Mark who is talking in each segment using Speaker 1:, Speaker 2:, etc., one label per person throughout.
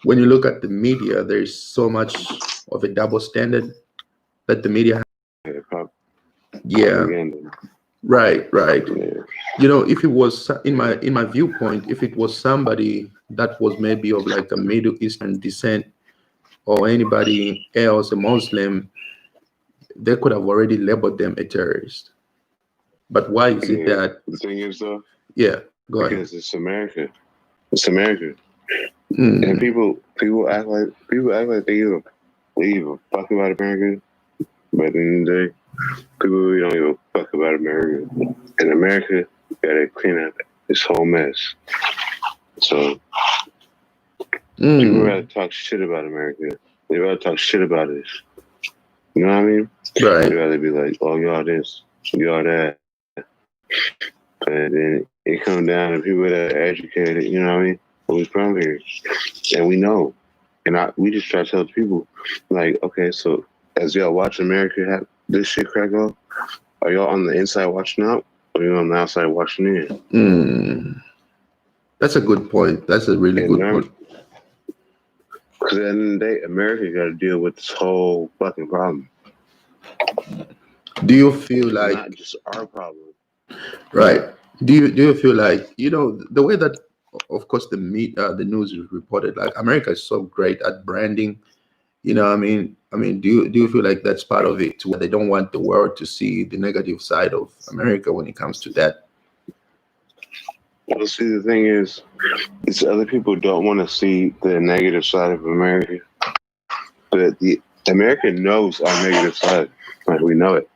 Speaker 1: when you look at the media, there's so much of a double standard that the media.
Speaker 2: Yeah,
Speaker 1: Yeah,
Speaker 2: propaganda.
Speaker 1: right, right.
Speaker 2: Yeah.
Speaker 1: If it was in my viewpoint, if it was somebody that was maybe of like a Middle Eastern descent or anybody else, a Muslim, they could have already labeled them a terrorist. But why is it
Speaker 2: Yeah.
Speaker 1: that?
Speaker 2: The thing is though,
Speaker 1: Yeah, go ahead.
Speaker 2: because it's America. It's America. And
Speaker 1: Mm,
Speaker 2: people act like they give a fuck about America, but at the end of the day, people really don't give a fuck about America. And America gotta clean up this whole mess. So people rather
Speaker 1: mm,
Speaker 2: talk shit about America. They rather talk shit about us. You know what I mean? They
Speaker 1: right.
Speaker 2: rather be like, oh, y'all this, y'all that. But then it comes down to people that are educated, you know what I mean? We from here. And we know. And we just try to tell people, like, okay, so as y'all watch America have this shit crack off, are y'all on the inside watching out? Or are you on the outside watching in?
Speaker 1: Mm, that's a good point. That's a really
Speaker 2: And
Speaker 1: good point.
Speaker 2: because at the end of the day, America got to deal with this whole fucking problem.
Speaker 1: Do you feel
Speaker 2: It's not
Speaker 1: like,
Speaker 2: just our problem.
Speaker 1: right? Do you feel like, the way that, of course, the news is reported, like America is so great at branding. I mean, do you feel like that's part of it, where they don't want the world to see the negative side of America when it comes to that?
Speaker 2: Well, see, the thing is other people don't want to see the negative side of America, but the America knows our negative side. Like we know it.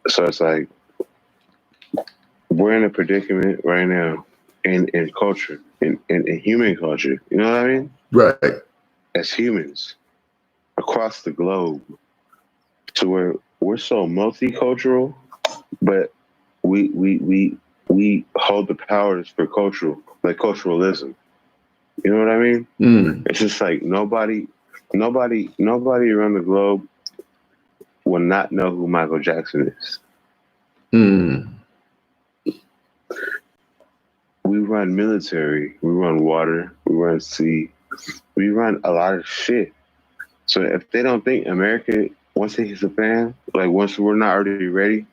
Speaker 2: So it's like we're in a predicament right now in culture, in human culture. You know what I mean?
Speaker 1: Right.
Speaker 2: As humans across the globe, to where we're so multicultural, but we hold the powers for like culturalism. You know what I mean?
Speaker 1: Mm,
Speaker 2: It's just like nobody around the globe will not know who Michael Jackson is.
Speaker 1: mm,
Speaker 2: We run military, we run water, we run sea, we run a lot of shit. So if they don't think America, once it hits a fan, like once we're not already ready,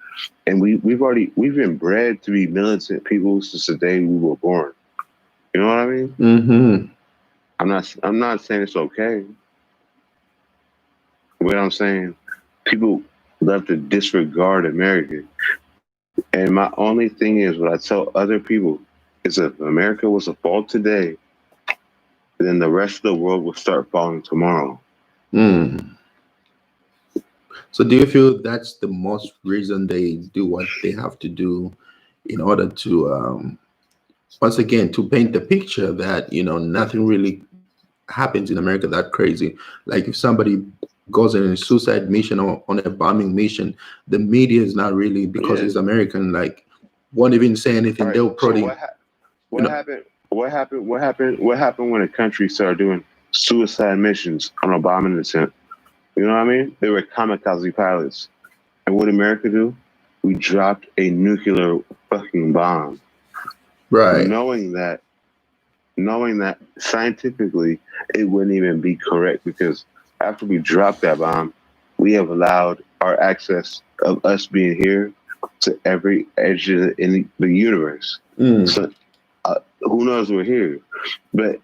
Speaker 2: and we've been bred to be militant people since the day we were born. You know what I mean?
Speaker 1: mm-hmm.
Speaker 2: I'm not saying it's okay. What I'm saying, people love to disregard America. And my only thing is, what I tell other people is, if America was to fall today, then the rest of the world will start falling tomorrow.
Speaker 1: Mm. So do you feel that's the most reason they do what they have to do in order to, once again, to paint the picture that nothing really happens in America that crazy? Like if somebody goes on a suicide mission or on a bombing mission, the media is not really, because
Speaker 2: Yeah.
Speaker 1: he's American, like won't even say
Speaker 2: All
Speaker 1: anything.
Speaker 2: right.
Speaker 1: They'll
Speaker 2: So
Speaker 1: probably, you
Speaker 2: what
Speaker 1: know,
Speaker 2: happened? What happened when a country started doing suicide missions on a bombing attempt? You know what I mean? They were kamikaze pilots. And what did America do? We dropped a nuclear fucking bomb,
Speaker 1: right.
Speaker 2: knowing that scientifically it wouldn't even be correct, because after we dropped that bomb, we have allowed our access of us being here to every edge of in the universe.
Speaker 1: Mm,
Speaker 2: So who knows we're here? But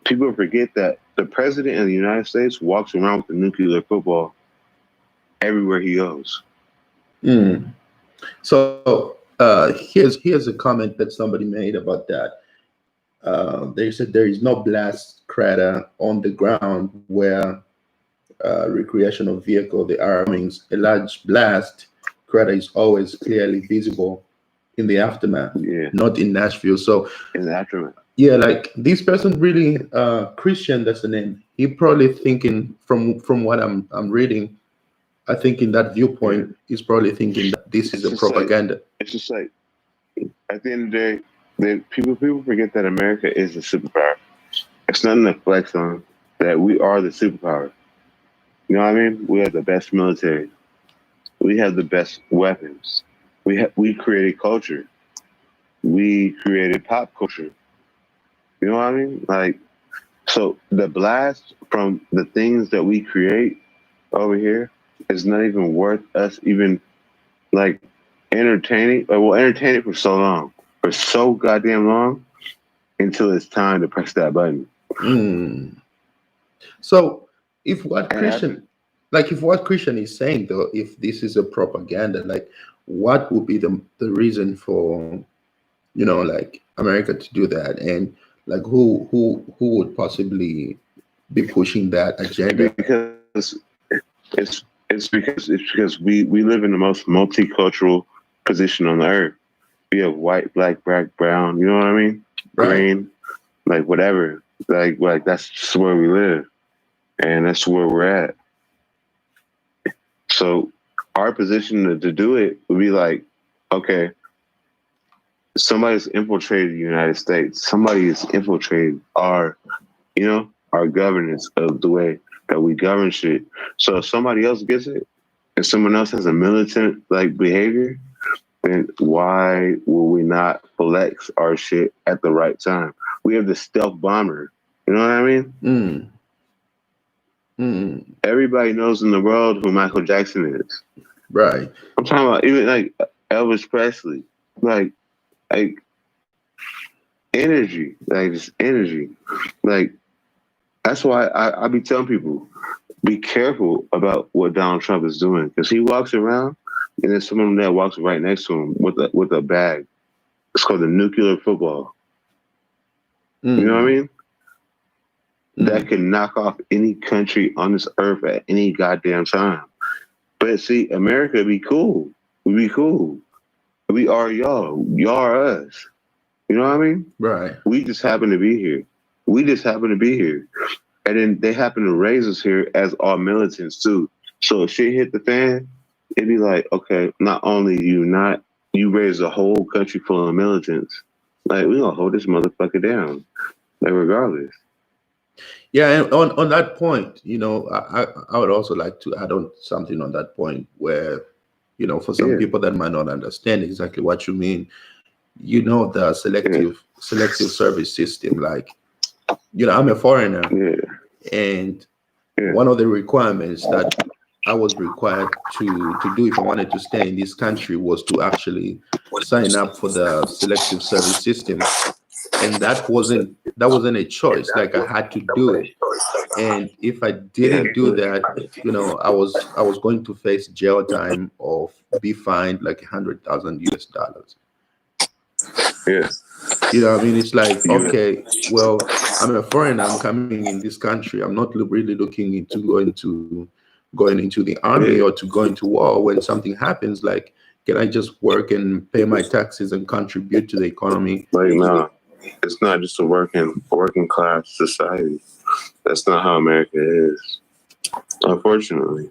Speaker 2: people forget that the president of the United States walks around with a nuclear football everywhere he goes.
Speaker 1: mm. So here's a comment that somebody made about that. They said there is no blast crater on the ground where recreational vehicle, the armings. A large blast crater is always clearly visible in the aftermath,
Speaker 2: Yeah,
Speaker 1: not in Nashville. So
Speaker 2: in the aftermath.
Speaker 1: yeah, like this person really, Christian, that's the name. He probably thinking, from what I'm reading, I think in that
Speaker 2: Yeah,
Speaker 1: viewpoint, he's probably thinking that this is
Speaker 2: it's
Speaker 1: a
Speaker 2: just like
Speaker 1: propaganda.
Speaker 2: it's just like at the end of the day, people forget that America is a superpower. It's nothing to flex on. That we are the superpower. You know what I mean? We have the best military. We have the best weapons. We created culture. We created pop culture. You know what I mean? Like So the blast from the things that we create over here is not even worth us even like entertaining. Like, we'll entertain it for so goddamn long until it's time to press that button.
Speaker 1: Mm. So if what
Speaker 2: And after,
Speaker 1: Christian, like if what Christian is saying though, if this is a propaganda, like what would be the reason for, like America to do that, and like who would possibly be pushing that agenda?
Speaker 2: because it's because we live in the most multicultural position on the earth. We have white, black, brown. You know what I mean?
Speaker 1: Right.
Speaker 2: Green, like whatever. Like that's just where we live, and that's where we're at. So our position to do it would be like, okay, somebody's infiltrated the United States. Somebody has infiltrated our governance of the way that we govern shit. So if somebody else gets it and someone else has a militant like behavior, then why will we not flex our shit at the right time? We have the stealth bomber. You know what I mean?
Speaker 1: Mm. Mm.
Speaker 2: Everybody knows in the world who Michael Jackson is.
Speaker 1: Right.
Speaker 2: I'm talking about even like Elvis Presley. Like energy. Like just energy. Like that's why I be telling people, be careful about what Donald Trump is doing. Because he walks around and there's someone that walks right next to him with a bag. It's called the nuclear football. You know what I
Speaker 1: Mm.
Speaker 2: mean? That can knock off any country on this earth at any goddamn time. But see, America be cool. We be cool. We are y'all. Y'all are us. You know what I mean?
Speaker 1: Right.
Speaker 2: We just happen to be here. We just happen to be here. And then they happen to raise us here as our militants too. So if shit hit the fan, it'd be like, okay, not only you raise a whole country full of militants, like we gonna hold this motherfucker down. Like regardless.
Speaker 1: Yeah, and on that point, I would also like to add on something on that point where, for some
Speaker 2: Yeah,
Speaker 1: people that might not understand exactly what you mean, the
Speaker 2: yeah,
Speaker 1: selective service system, like, I'm a foreigner,
Speaker 2: yeah,
Speaker 1: and
Speaker 2: yeah,
Speaker 1: one of the requirements that I was required to do if I wanted to stay in this country was to actually sign up for the selective service system, and that wasn't a choice. Like I had to do it, and if I
Speaker 2: yeah,
Speaker 1: didn't do that, I was going to face jail time or be fined like 100,000 US dollars.
Speaker 2: yeah.
Speaker 1: I mean, it's like,
Speaker 2: You,
Speaker 1: okay, well, I'm a foreigner. I'm coming in this country. I'm not really looking into going into the army
Speaker 2: yeah.
Speaker 1: or to go into war. When something happens, like, can I just work and pay my taxes and contribute to the economy?
Speaker 2: Like no, it's not just a working class society. That's not how America is. Unfortunately,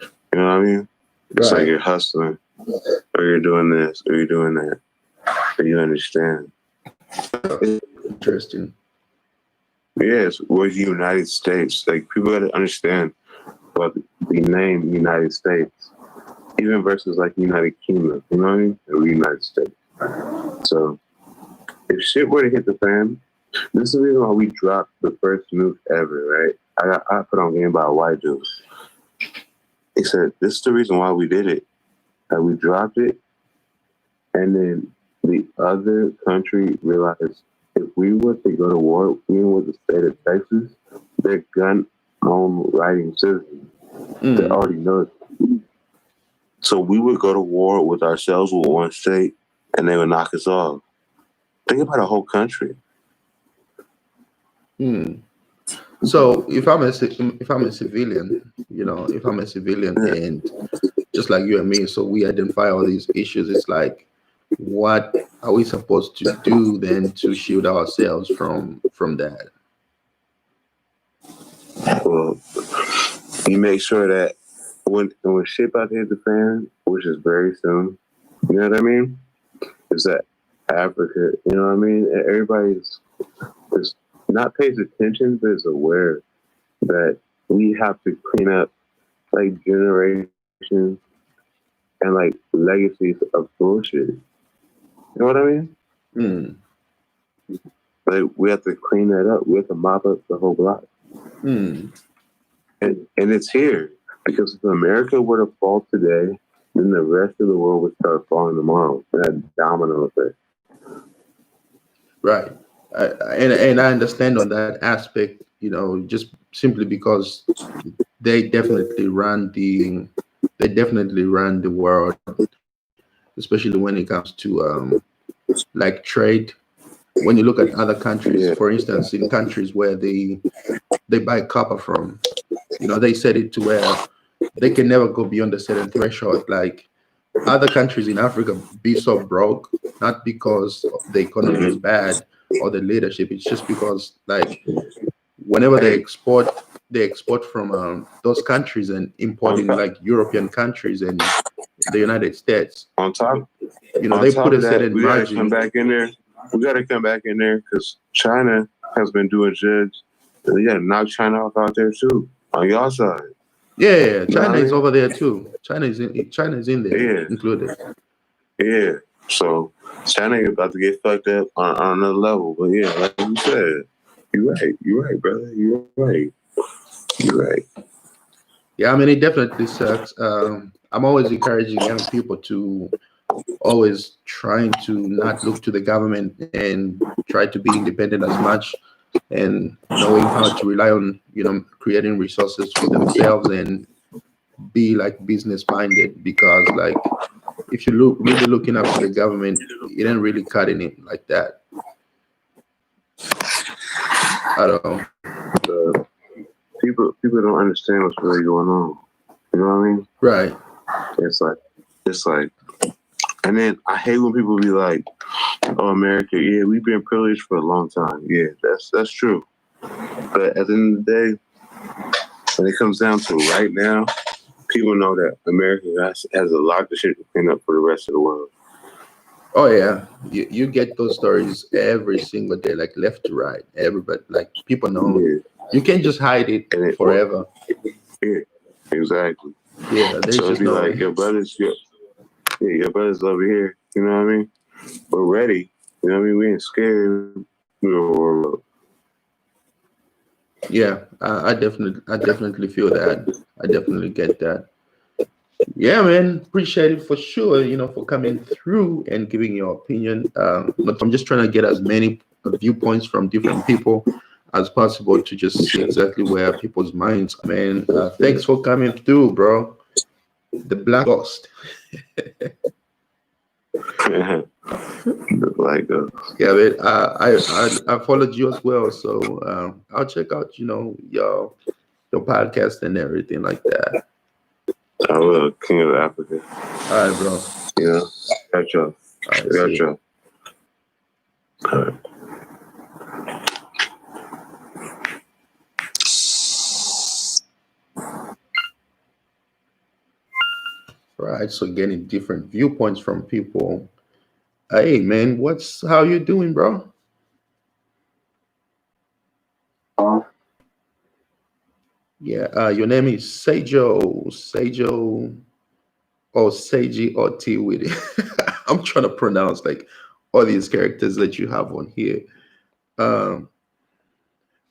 Speaker 2: you know what I mean? It's like
Speaker 1: Right.
Speaker 2: you're hustling, or you're doing this, or you're doing that. But you understand?
Speaker 1: Interesting.
Speaker 2: Yes, we're the United States. Like people got to understand what the name United States, even versus like United Kingdom. You know what I mean? We're United States. So if shit were to hit the fan, this is the reason why we dropped the first nuke ever, right? I put on game by a white dude. He said, this is the reason why we did it. That we dropped it, and then the other country realized if we were to go to war, even with the state of Texas, they're gun home writing citizens. They
Speaker 1: Mm.
Speaker 2: already know it. So we would go to war with ourselves with one state, and they would knock us off. Think about a whole country.
Speaker 1: Mm. So if I'm a civilian, if I'm a civilian,
Speaker 2: Yeah.
Speaker 1: and just like you and me, so we identify all these issues, it's like, what are we supposed to do then to shield ourselves from that?
Speaker 2: Well, you make sure that when shit about to hit the fan, which is very soon, you know what I mean? Is that Africa, you know what I mean? Everybody's is not pays attention, but is aware that we have to clean up like generations and like legacies of bullshit. You know what I mean?
Speaker 1: Mm.
Speaker 2: Like we have to clean that up. We have to mop up the whole block,
Speaker 1: Hmm.
Speaker 2: and it's here because if America were to fall today, then the rest of the world would start falling tomorrow. That domino effect.
Speaker 1: Right. And I understand on that aspect, just simply because they definitely run the they definitely run the world, especially when it comes to like trade. When you look at other countries,
Speaker 2: Yeah,
Speaker 1: for instance, in countries where they buy copper from, they set it to where they can never go beyond a certain threshold. Like other countries in Africa be so broke, not because the economy is
Speaker 2: hmm
Speaker 1: bad or the leadership. It's just because like whenever they export from those countries and
Speaker 2: on
Speaker 1: importing
Speaker 2: top,
Speaker 1: like European countries and the United States,
Speaker 2: on top,
Speaker 1: they put a
Speaker 2: of that,
Speaker 1: certain
Speaker 2: we got to come
Speaker 1: margin.
Speaker 2: back in there. We got to come back in there because China has been doing shit. You got to knock China off out there too on y'all side.
Speaker 1: Yeah, yeah, yeah.
Speaker 2: You know what
Speaker 1: China
Speaker 2: I
Speaker 1: is
Speaker 2: mean?
Speaker 1: over there too. China is in there
Speaker 2: Yeah,
Speaker 1: included.
Speaker 2: yeah. So China is about to get fucked up on another level. But yeah, like you said, you're right, brother. You're right.
Speaker 1: Yeah, I mean it definitely sucks. I'm always encouraging young people to always trying to not look to the government and try to be independent as much, and knowing how to rely on creating resources for themselves and be like business minded, because like if you look really looking up to the government, it ain't really cutting it like that at all.
Speaker 2: Uh, people don't understand what's really going on. You know what I mean?
Speaker 1: Right.
Speaker 2: It's like it's like, and then I hate when people be like, "Oh, America, yeah, we've been privileged for a long time." Yeah, that's true. But at the end of the day, when it comes down to right now, people know that America has a lot of shit to clean up for the rest of the world.
Speaker 1: Oh yeah, you get those stories every single day, like left to right. Everybody, like people know.
Speaker 2: Yeah,
Speaker 1: You can't just hide it
Speaker 2: and
Speaker 1: forever.
Speaker 2: yeah, exactly.
Speaker 1: Yeah, there's
Speaker 2: So it'd
Speaker 1: just
Speaker 2: be
Speaker 1: no
Speaker 2: like
Speaker 1: way.
Speaker 2: your brothers over here. You know what I mean? We're ready. You know what I mean? We ain't scared. We're
Speaker 1: Yeah, I definitely feel that. I definitely get that. Yeah, man, appreciate it for sure. For coming through and giving your opinion. But I'm just trying to get as many viewpoints from different people as possible to just see exactly where people's minds are. Man, thanks for coming through, bro. The Black Ghost.
Speaker 2: like
Speaker 1: Yeah, man. I followed you as well, so I'll check out your podcast and everything like that.
Speaker 2: I will, King of Africa.
Speaker 1: All right, bro.
Speaker 2: You know, got y'all.
Speaker 1: All right,
Speaker 2: Got
Speaker 1: see you.
Speaker 2: y'all. All right.
Speaker 1: Right. So getting different viewpoints from people. Hey, man, how you doing, bro? Yeah. Your name is Sejo, or Seiji or T with it. I'm trying to pronounce like all these characters that you have on here. Um,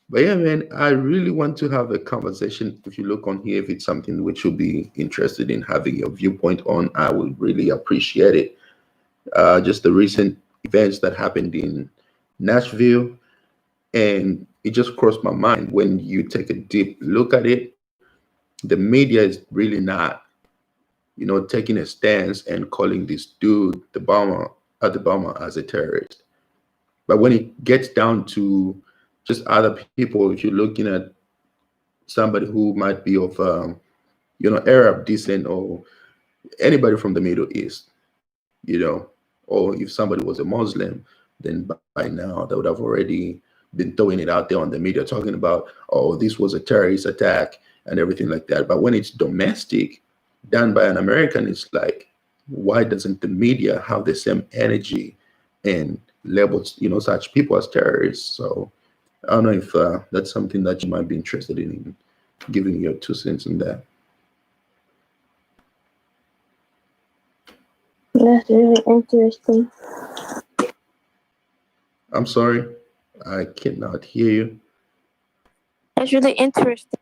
Speaker 1: but yeah, man, I really want to have a conversation. If you look on here, if it's something which you'll be interested in having your viewpoint on, I would really appreciate it. Just the recent events that happened in Nashville, and it just crossed my mind. When you take a deep look at it, the media is really not, taking a stance and calling this dude, the bomber, as a terrorist. But when it gets down to just other people, if you're looking at somebody who might be of, Arab descent, or anybody from the Middle East, or if somebody was a Muslim, then by now they would have already been throwing it out there on the media, talking about, oh, this was a terrorist attack and everything like that. But when it's domestic, done by an American, it's like, why doesn't the media have the same energy and labels, such people as terrorists? So I don't know if that's something that you might be interested in giving your 2 cents on that.
Speaker 3: That's really interesting.
Speaker 1: I'm sorry. I cannot hear you.
Speaker 3: That's really interesting.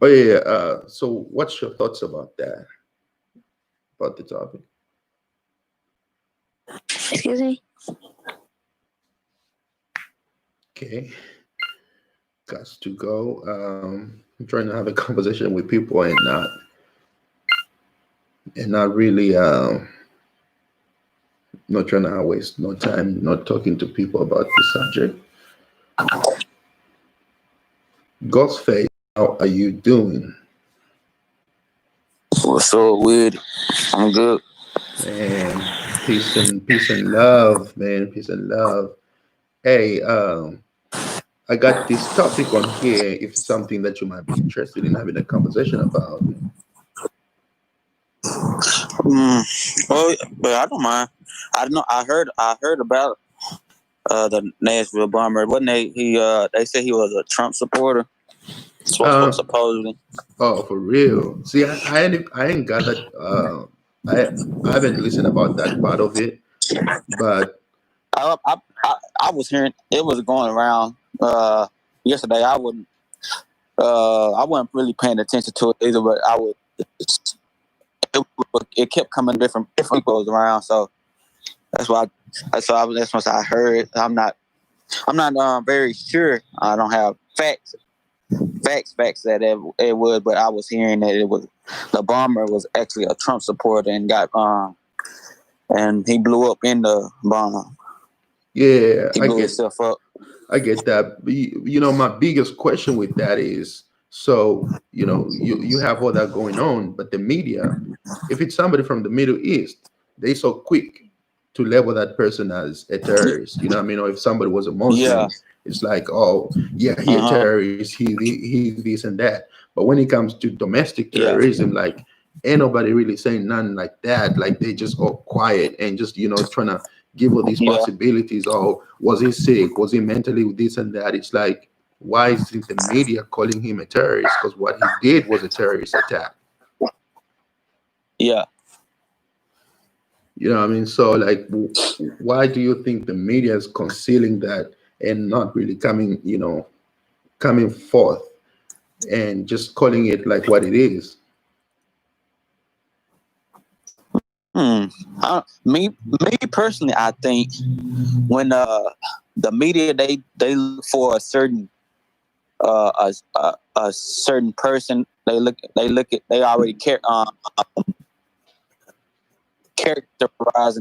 Speaker 1: Oh yeah, yeah. So what's your thoughts about that? About the topic?
Speaker 3: Excuse me.
Speaker 1: Okay, got to go. I'm trying to have a conversation with people and not really not trying to waste no time not talking to people about this subject. Ghostface, how are you doing?
Speaker 4: What's up with it? I'm good.
Speaker 1: Man, peace and love, man, peace and love. Hey, I got this topic on here. If it's something that you might be interested in having a conversation about.
Speaker 4: Well, but I don't mind. I don't know. I heard about the Nashville bomber. Wasn't they? They said he was a Trump supporter.
Speaker 1: Uh,
Speaker 4: Supposedly.
Speaker 1: oh, for real? See, I ain't got that. I haven't listened about that part of it, but
Speaker 4: I was hearing it was going around yesterday. I wasn't really paying attention to it either, but I would. It kept coming different people around, so that's why. That's what I heard. I'm not very sure. I don't have facts that it would, but I was hearing that it was the bomber was actually a Trump supporter and got and he blew up in the bomb.
Speaker 1: yeah,
Speaker 4: He blew himself up.
Speaker 1: I get that. But my biggest question with that is, so you have all that going on, but the media, if it's somebody from the Middle East, they so quick to label that person as a terrorist. You know what I mean? Or if somebody was a
Speaker 4: Yeah.
Speaker 1: Muslim, it's like, oh yeah, he a terrorist, he this and that. But when it comes to domestic
Speaker 4: Yeah.
Speaker 1: terrorism, like ain't nobody really saying nothing like that. Like they just all quiet and just trying to give all these
Speaker 4: Yeah.
Speaker 1: possibilities. Oh, was he sick? Was he mentally with this and that? It's like, why isn't the media calling him a terrorist? Because what he did was a terrorist attack.
Speaker 4: Yeah.
Speaker 1: You know what I mean? So, like, why do you think the media is concealing that and not really coming forth and just calling it like what it is?
Speaker 4: Me personally, I think when the media they look for a certain a certain person, they already characterizing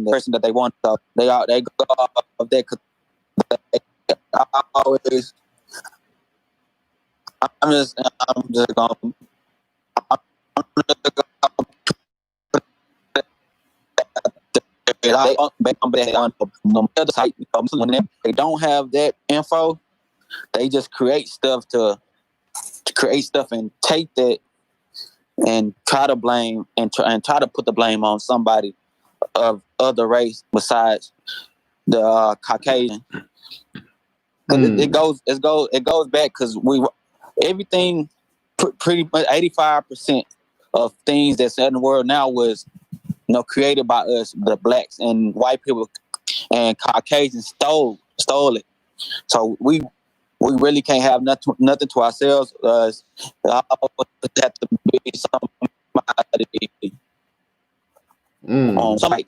Speaker 4: the person that they want. So they go off of that. 'Cause I always I'm just gonna I'm just gonna on the other side. When they don't have that info, they just create stuff to create stuff and take that and try to blame and try to put the blame on somebody of other race besides the Caucasian. It goes back because everything pretty much 85% of things that's in the world now was created by us, the blacks and white people, and Caucasians stole it. So we really can't have nothing to ourselves. Have to be somebody on somebody.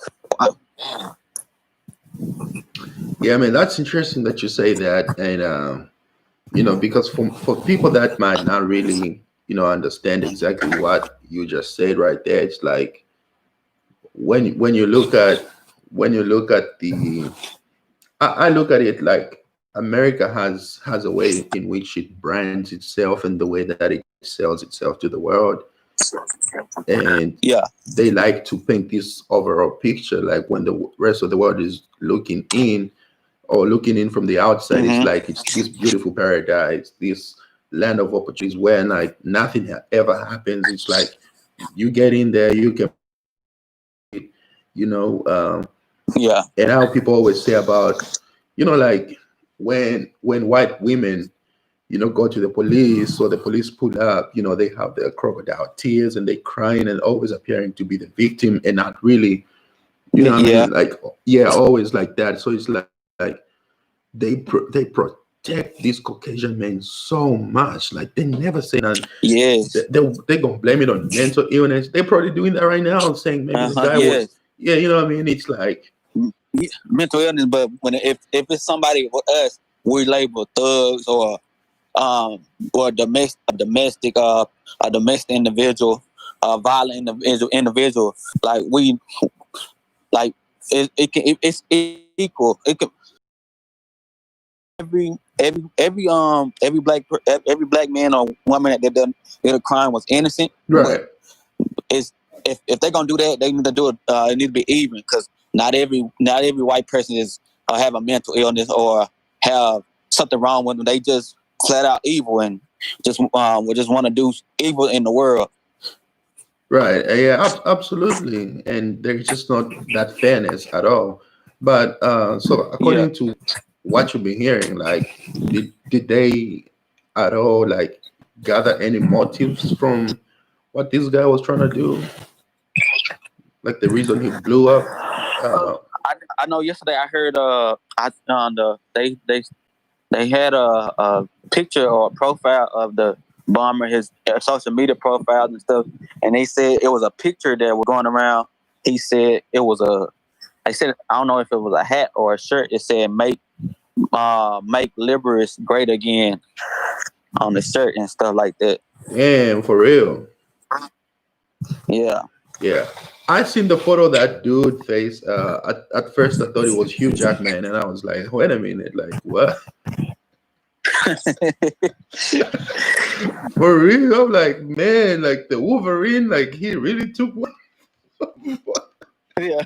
Speaker 1: Yeah, I mean, that's interesting that you say that. And because for people that might not really understand exactly what you just said right there, it's like when you look at the I look at it like America has a way in which it brands itself and the way that it sells itself to the world, and
Speaker 4: Yeah.
Speaker 1: they like to paint this overall picture. Like when the rest of the world is looking in or looking in from the outside, it's like it's this beautiful paradise, this land of opportunities where like nothing ever happens. It's like you get in there, you can, you know, um,
Speaker 4: Yeah.
Speaker 1: and how people always say about, like when white women, go to the police or the police pull up, they have their crocodile tears and they crying and always appearing to be the victim and not really You know what I
Speaker 4: Yeah,
Speaker 1: mean? Like, yeah, always like that. So it's like they protect these Caucasian men so much. Like they never say that
Speaker 4: yes,
Speaker 1: they gonna blame it on mental illness. They're probably doing that right now, saying maybe the guy was,
Speaker 4: yes.
Speaker 1: yeah, you know what I mean? It's like,
Speaker 4: Yeah, mental illness, but when if it's somebody with us, we label thugs or a domestic individual, a violent individual. Like we like it's equal. It can every black man or woman that did a crime was innocent, but
Speaker 1: right,
Speaker 4: it's if they're gonna do that, they need to do it. It need to be even because not every white person is have a mental illness or have something wrong with them. They just flat out evil and just would just want to do evil in the world.
Speaker 1: right. Yeah, absolutely. And there's just not that fairness at all. But so
Speaker 4: Yeah.
Speaker 1: according to what you've been hearing, like, did they at all like gather any motives from what this guy was trying to do? Like the reason he blew up? Uh,
Speaker 4: I know. Yesterday I heard I on they had a picture or a profile of the bomber, his social media profiles and stuff, and they said it was a picture that was going around. He said it was a. I said I don't know if it was a hat or a shirt. It said make liberals great again on the shirt and stuff like that.
Speaker 1: Damn, for real.
Speaker 4: Yeah.
Speaker 1: Yeah. I seen the photo of that dude face. At first, I thought it was Hugh Jackman, and I was like, "Wait a minute, like what?" For real, I'm like, man, like the Wolverine, like he really took one.
Speaker 4: Yeah.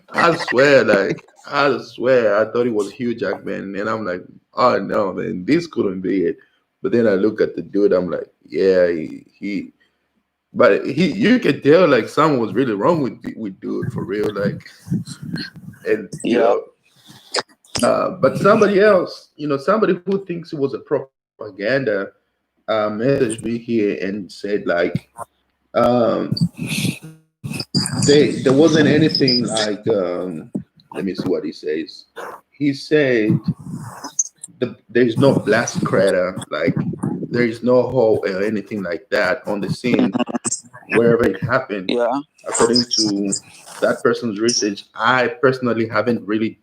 Speaker 1: I swear, I thought it was Hugh Jackman, and I'm like, oh no, man, this couldn't be it. But then I look at the dude, I'm like, yeah, but you could tell like something was really wrong with dude for real, like, and
Speaker 4: Yeah.
Speaker 1: but somebody else, somebody who thinks it was a propaganda, messaged me here and said like, um, there wasn't anything like, let me see what he says. He said there's no blast crater, like there is no hole or anything like that on the scene wherever it happened.
Speaker 4: Yeah.
Speaker 1: According to that person's research, I personally haven't really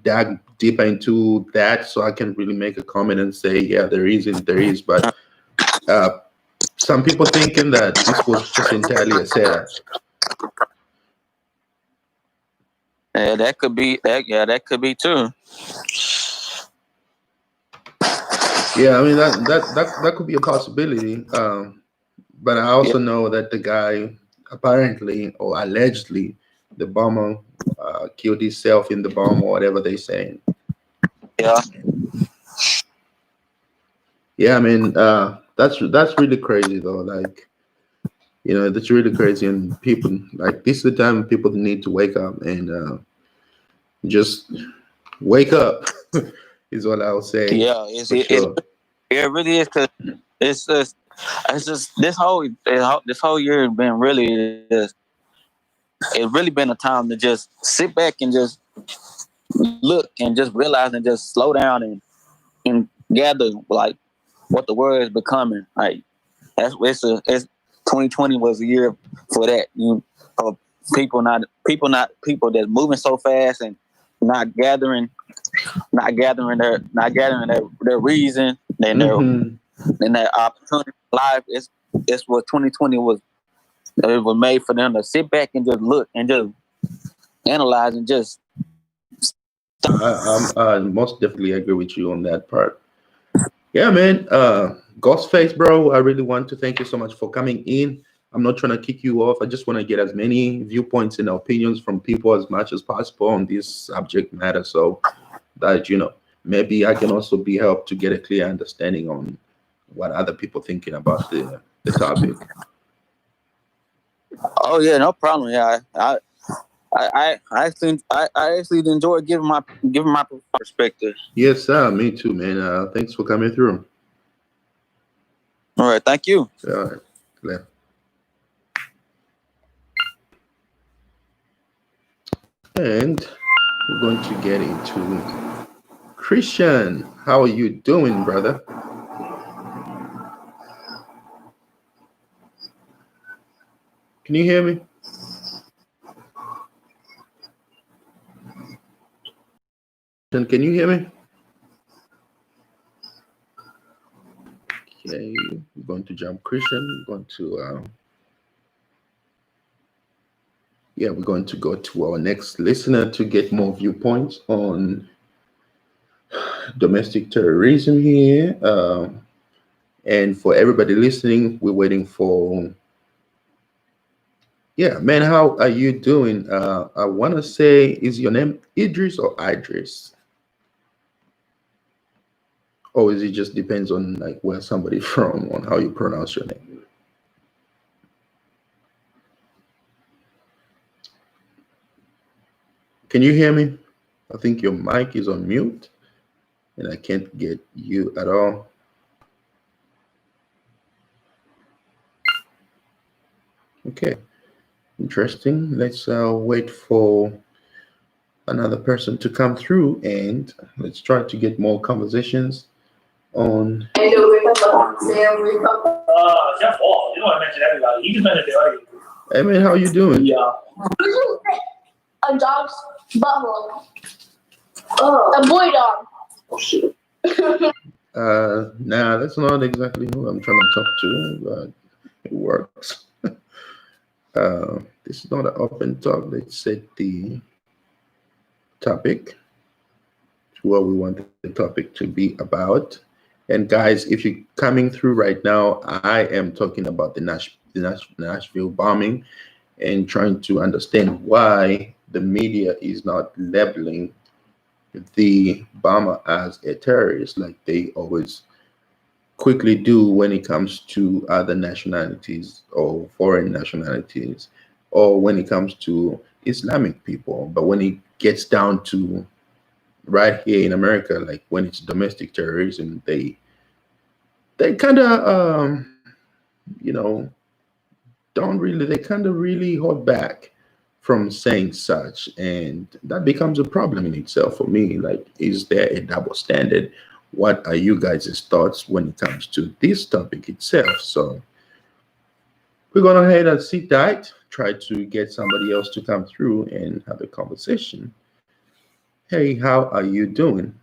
Speaker 1: dug deeper into that, so I can really make a comment and say, yeah, there is. But uh, some people thinking that this was just entirely a setup.
Speaker 4: Yeah, that could be that. Yeah, that could be too.
Speaker 1: Yeah, I mean that could be a possibility. But I
Speaker 4: Yeah.
Speaker 1: also know that the guy apparently or allegedly the bomber killed himself in the bomb or whatever they saying.
Speaker 4: Yeah.
Speaker 1: Yeah, I mean that's really crazy though. Like that's really crazy, and people like this is the time people need to wake up and just wake up is what I'll say
Speaker 4: Yeah.
Speaker 1: for sure.
Speaker 4: It really is because it's just this whole year has been really just it's really been a time to just sit back and just look and just realize and just slow down and gather like what the world is becoming. Like it's 2020 was a year for that. Of people that's moving so fast and not gathering their reason and
Speaker 1: Hmm.
Speaker 4: their opportunity in life. It's what 2020 was. It was made for them to sit back and just look and just analyze and just
Speaker 1: I most definitely agree with you on that part. Yeah, man. Ghostface, bro, I really want to thank you so much for coming in. I'm not trying to kick you off. I just want to get as many viewpoints and opinions from people as much as possible on this subject matter so that, maybe I can also be helped to get a clear understanding on what other people thinking about the topic.
Speaker 4: oh yeah, no problem. Yeah, I actually enjoy giving my perspective.
Speaker 1: Yes, sir. Me too, man. Thanks for coming through.
Speaker 4: All right, thank you.
Speaker 1: All right. Yeah. And we're going to get into Christian. How are you doing, brother? Can you hear me? Can you hear me? Okay, we're going to jump Christian. We're going to we're going to go to our next listener to get more viewpoints on domestic terrorism here. And for everybody listening, we're waiting for. Yeah, man, how are you doing? I want to say, is your name Idris or Idris? Or is it just depends on like where somebody from, on how you pronounce your name? Can you hear me? I think your mic is on mute and I can't get you at all. Okay, interesting. Let's wait for another person to come through and let's try to get more conversations on.
Speaker 5: Jeff Wall. You don't want to mention everybody. He just mentioned everybody.
Speaker 1: Hey man, how you doing?
Speaker 5: Yeah.
Speaker 3: A dog's butthole. Oh. A boy dog.
Speaker 5: Oh shit.
Speaker 1: Nah, that's not exactly who I'm trying to talk to, but it works. This is not an open talk. Let's set the topic to what we want the topic to be about. And guys, if you're coming through right now, I am talking about the Nashville bombing and trying to understand why the media is not labeling the bomber as a terrorist like they always quickly do when it comes to other nationalities or foreign nationalities or when it comes to Islamic people. But when it gets down to right here in America, like when it's domestic terrorism, they kind of they kind of really hold back from saying such, and that becomes a problem in itself for me. Like, is there a double standard? What are you guys' thoughts when it comes to this topic itself? So we're going to go ahead and sit tight, try to get somebody else to come through and have a conversation. Hey, how are you doing?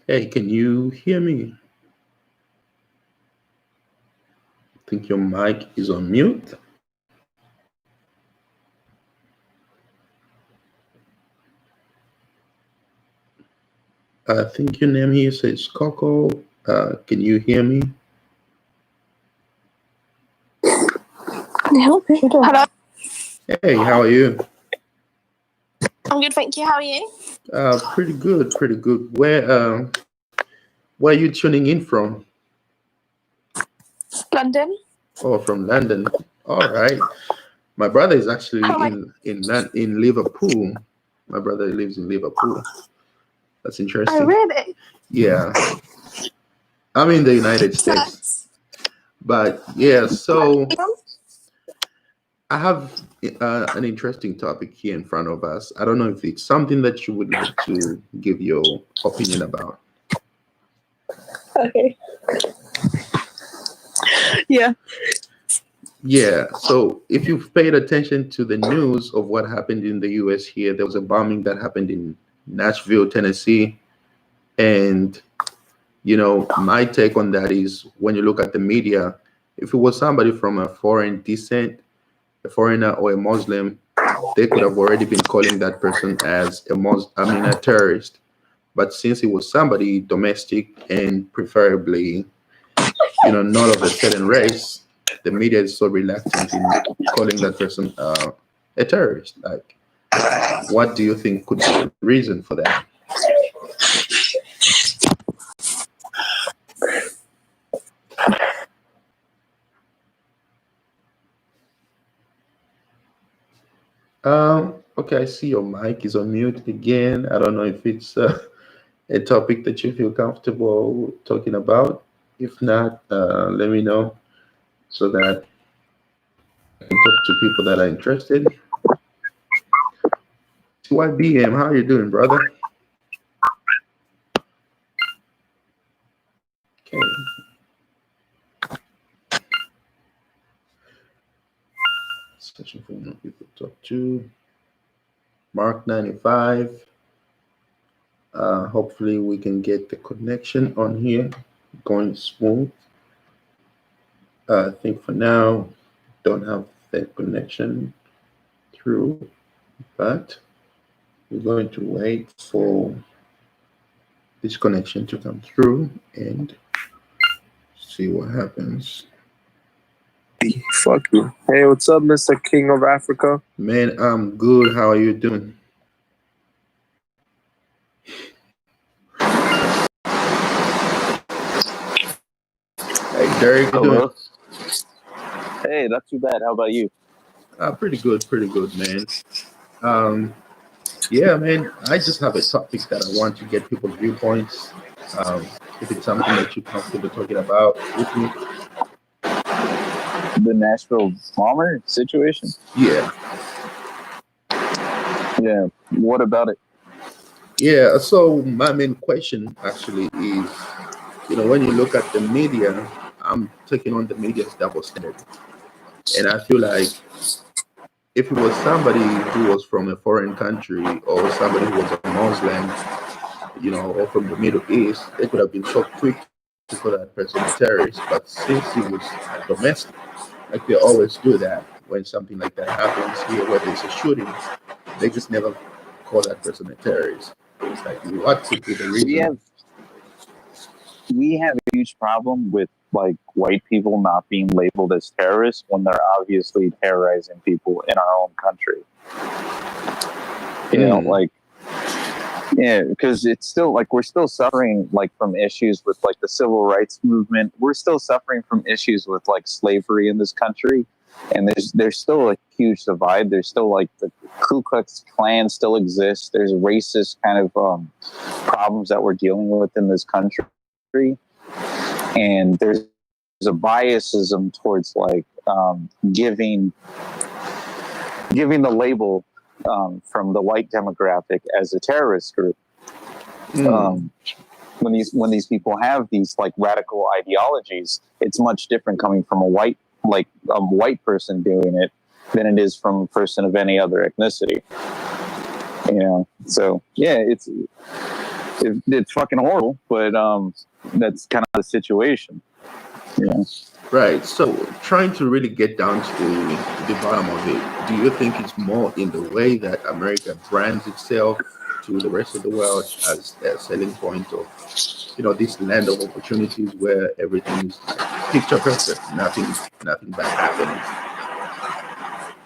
Speaker 1: Hey, can you hear me? I think your mic is on mute. I think your name here says Coco. Can you hear me?
Speaker 3: Hello.
Speaker 1: Hey, how are you?
Speaker 3: I'm good, thank you. How are you?
Speaker 1: Pretty good, pretty good. Where are you tuning in from?
Speaker 3: London.
Speaker 1: Oh, from London. All right. My brother is actually in Liverpool. My brother lives in Liverpool. That's interesting.
Speaker 3: Oh, really?
Speaker 1: Yeah. I'm in the United States. But yeah, so I have an interesting topic here in front of us. I don't know if it's something that you would like to give your opinion about.
Speaker 3: Okay. Yeah.
Speaker 1: Yeah. So if you've paid attention to the news of what happened in the US here, there was a bombing that happened in Nashville, Tennessee. And, my take on that is when you look at the media, if it was somebody from a foreign descent, a foreigner or a Muslim, they could have already been calling that person as a terrorist. But since it was somebody domestic and preferably, not of a certain race, the media is so reluctant in calling that person a terrorist. Like, what do you think could be the reason for that? Okay, I see your mic is on mute again. I don't know if it's a topic that you feel comfortable talking about. If not, let me know. so that I can talk to people that are interested. TYBM, how you doing, brother? Okay. Searching for more people to talk to. Mark 95. Hopefully we can get the connection on here going smooth. I think for now, don't have that connection through, but we're going to wait for this connection to come through and see what happens.
Speaker 6: Fuck you. Hey, what's up, Mr. King of Africa?
Speaker 1: Man, I'm good. How are you doing? Hey, Derek, how you doing?
Speaker 4: Hello. Hey, not too bad. How about you?
Speaker 1: Pretty good, man. Yeah, man, I just have a topic that I want to get people's viewpoints. If it's something that you're comfortable talking about with me.
Speaker 4: The Nashville bomber situation?
Speaker 1: Yeah.
Speaker 4: Yeah. What about it?
Speaker 1: Yeah, so my main question actually is, when you look at the media, I'm taking on the media's double standard. And I feel like if it was somebody who was from a foreign country or somebody who was a Muslim, or from the Middle East, they could have been so quick to call that person a terrorist. But since he was domestic, like they always do that when something like that happens here, where there's a shooting, they just never call that person a terrorist. It's like, what could be the reason?
Speaker 4: We have a huge problem with like white people not being labeled as terrorists when they're obviously terrorizing people in our own country. Because it's still like we're still suffering like from issues with like the civil rights movement. We're still suffering from issues with like slavery in this country, and there's still a huge divide. There's still like the Ku Klux Klan still exists. There's racist kind of problems that we're dealing with in this country, and there's a biasism towards like giving the label from the white demographic as a terrorist group. When these people have these like radical ideologies, it's much different coming from a white person doing it than it is from a person of any other ethnicity. So yeah, it's fucking horrible, but that's kind of the situation.
Speaker 1: Right. So trying to really get down to the bottom of it, do you think it's more in the way that America brands itself to the rest of the world as a selling point of, this land of opportunities where everything is like picture perfect, nothing bad happens?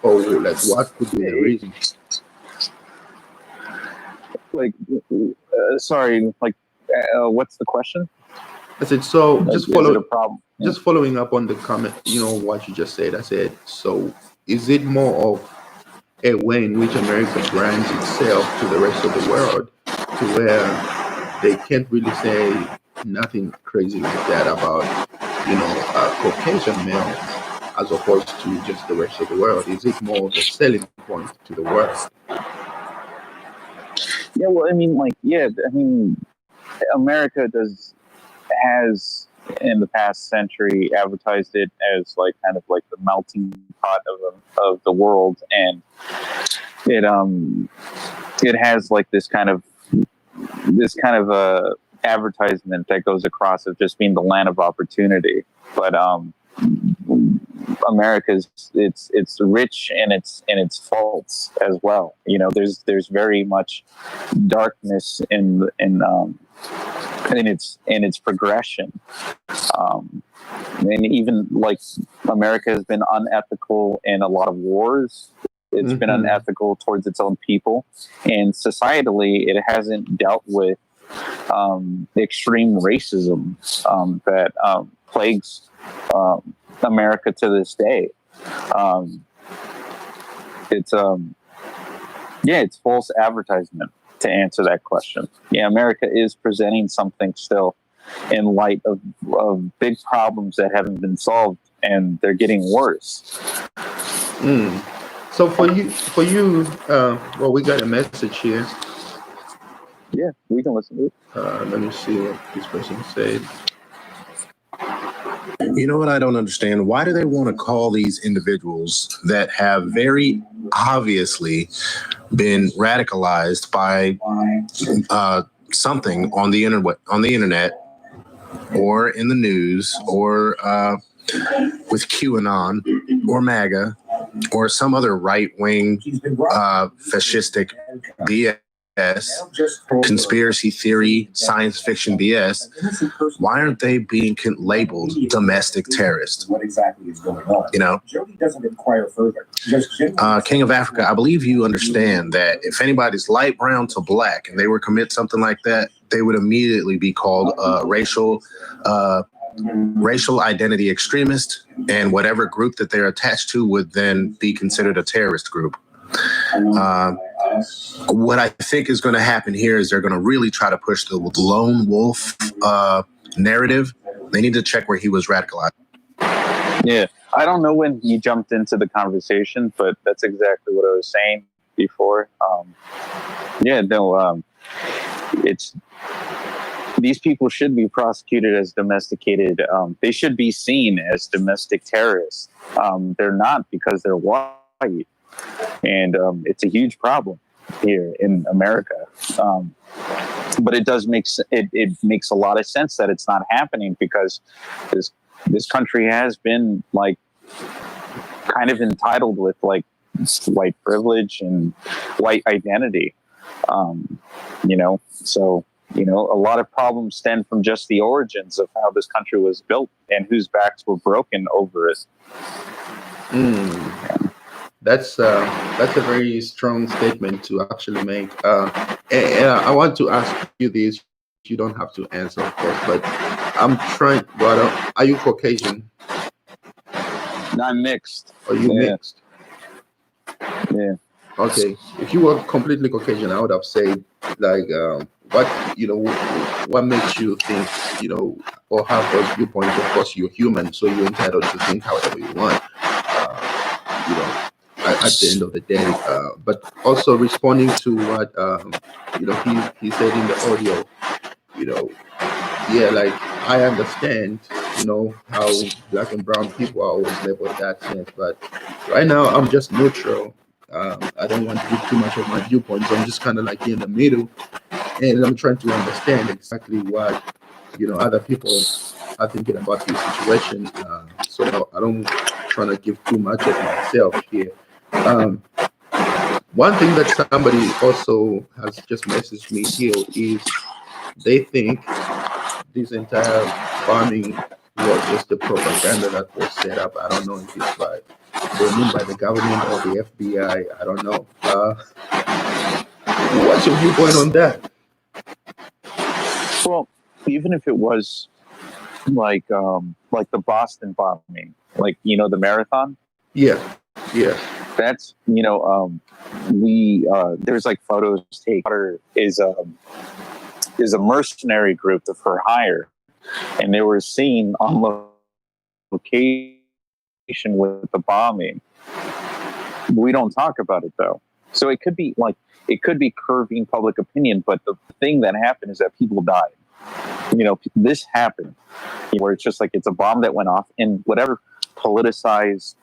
Speaker 1: Or like what could be the reason?
Speaker 4: Like, sorry, like, what's the question?
Speaker 1: I said, so
Speaker 4: Like,
Speaker 1: just
Speaker 4: is it a problem?
Speaker 1: just following up on the comment, what you just said. I said, so is it more of a way in which America brands itself to the rest of the world to where they can't really say nothing crazy like that about, a Caucasian male as opposed to just the rest of the world? Is it more of a selling point to the world?
Speaker 4: Yeah, well, I mean, America has in the past century advertised it as like kind of like the melting pot of the world, and it has like this kind of advertisement that goes across of just being the land of opportunity, but America's it's rich in its faults as well. There's very much darkness in its progression, and even like America has been unethical in a lot of wars. It's been unethical towards its own people, and societally, it hasn't dealt with extreme racism that plagues America to this day. It's false advertisement, to answer that question. Yeah, America is presenting something still in light of big problems that haven't been solved and they're getting worse.
Speaker 1: Mm. So for you, well, we got a message here.
Speaker 4: Yeah, we can listen to it.
Speaker 1: Let me see what this person said.
Speaker 7: You know what I don't understand? Why do they want to call these individuals that have very obviously been radicalized by something on the internet, or in the news, or with QAnon, or MAGA, or some other right-wing fascistic BS, conspiracy theory, science fiction BS? Why aren't they being labeled domestic terrorists? What exactly is going on? You know, Jody doesn't inquire further. King of Africa, I believe you understand that if anybody's light brown to black and they were commit something like that, they would immediately be called racial identity extremist, and whatever group that they're attached to would then be considered a terrorist group. What I think is going to happen here is they're going to really try to push the lone wolf narrative. They need to check where he was radicalized.
Speaker 4: Yeah, I don't know when he jumped into the conversation, but that's exactly what I was saying before. It's these people should be prosecuted as domesticated. They should be seen as domestic terrorists. They're not, because they're white, and it's a huge problem here in America. But it does it makes a lot of sense that it's not happening, because this country has been like kind of entitled with like white privilege and white identity. So a lot of problems stem from just the origins of how this country was built and whose backs were broken over it.
Speaker 1: That's a very strong statement to actually make. And I want to ask you this. You don't have to answer, of course, but I'm trying. Brother, are you Caucasian?
Speaker 4: I'm mixed.
Speaker 1: Are you mixed?
Speaker 4: Yeah.
Speaker 1: Okay. If you were completely Caucasian, I would have said like, what makes you think, or have those viewpoints? Of course, you're human, so you're entitled to think however you want. At the end of the day, but also responding to what he said in the audio, like, I understand, how black and brown people are always labeled that sense, but right now I'm just neutral. I don't want to give too much of my viewpoints. I'm just kind of like in the middle, and I'm trying to understand exactly what other people are thinking about this situation. So I don't trying to give too much of myself here. One thing that somebody also has just messaged me here is they think this entire bombing was just the propaganda that was set up. I don't know if it's by they mean by the government or the FBI. I don't know. What's your viewpoint on that?
Speaker 4: Well, even if it was like the Boston bombing, like the marathon.
Speaker 1: Yeah.
Speaker 4: That's there's like photos taken. Is a mercenary group for hire, and they were seen on location with the bombing. We don't talk about it though, so it could be curving public opinion. But the thing that happened is that people died. This happened where it's just like it's a bomb that went off, and whatever politicized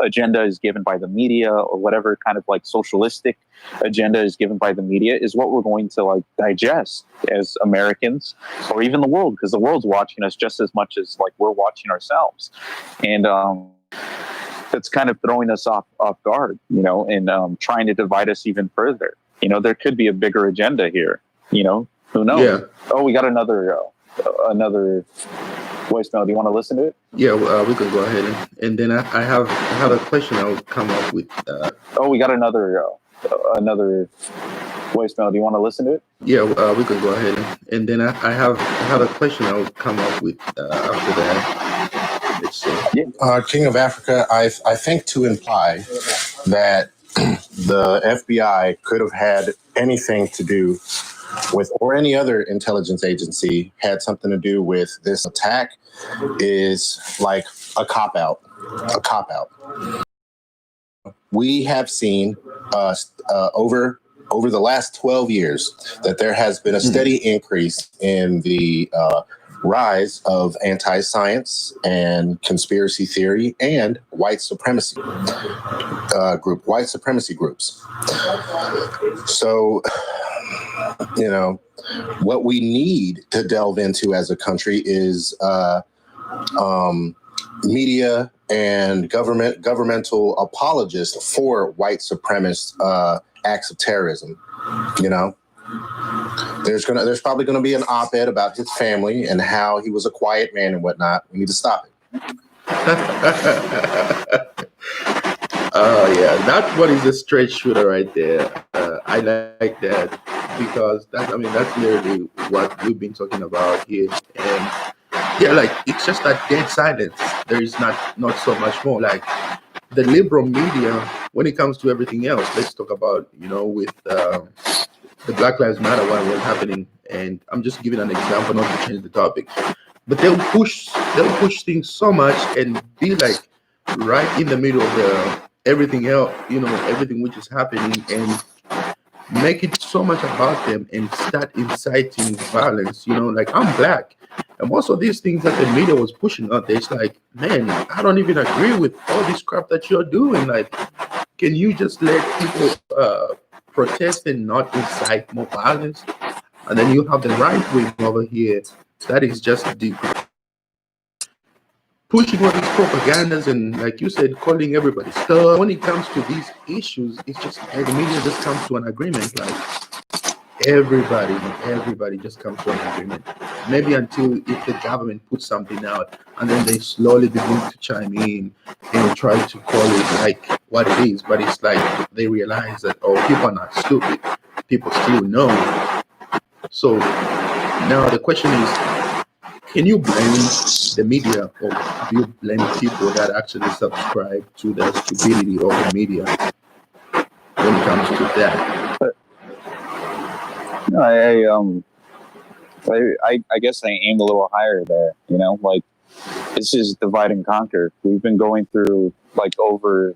Speaker 4: agenda is given by the media, or whatever kind of like socialistic agenda is given by the media, is what we're going to like digest as Americans, or even the world, because the world's watching us just as much as like we're watching ourselves, and that's kind of throwing us off guard, and trying to divide us even further. There could be a bigger agenda here. Who knows?
Speaker 1: Yeah.
Speaker 4: Oh, we got another voicemail. Do you want to listen to it?
Speaker 1: Yeah, we can go ahead and then I have a question I'll come up with.
Speaker 4: Oh, we got another voicemail. Do you want to listen to it?
Speaker 1: Yeah, we can go ahead and then I have a question I'll come up with after that. Let's see.
Speaker 7: King of Africa, I think to imply that the FBI could have had anything to do with, or any other intelligence agency had something to do with this attack, is like a cop out. A cop out. We have seen over the last 12 years that there has been a steady increase in the rise of anti-science and conspiracy theory and white supremacy groups. So, what we need to delve into as a country is media and governmental apologists for white supremacist acts of terrorism. There's probably gonna be an op-ed about his family and how he was a quiet man and whatnot. We need to stop it.
Speaker 1: Oh yeah, that one is a straight shooter right there. I like that because that's literally what we've been talking about here. And yeah, like it's just that dead silence. There is not so much more. Like the liberal media, when it comes to everything else, let's talk about with the Black Lives Matter what was happening. And I'm just giving an example, not to change the topic, but they'll push things so much and be like right in the middle of everything else, everything which is happening, and make it so much about them and start inciting violence. Like I'm black, and most of these things that the media was pushing out there, it's like, man, I don't even agree with all this crap that you're doing. Like, can you just let people protest and not incite more violence? And then you have the right wing over here that is just pushing all these propagandas and, like you said, calling everybody stuff. When it comes to these issues, it's just like the media just comes to an agreement. Like everybody just comes to an agreement. Maybe until if the government puts something out, and then they slowly begin to chime in and try to call it like what it is. But it's like they realize that people are not stupid. People still know. So now the question is, can you blame the media, or do you blame people that actually subscribe to the stupidity of the media when it comes to that?
Speaker 4: I guess I aim a little higher there. Like this is divide and conquer. We've been going through like over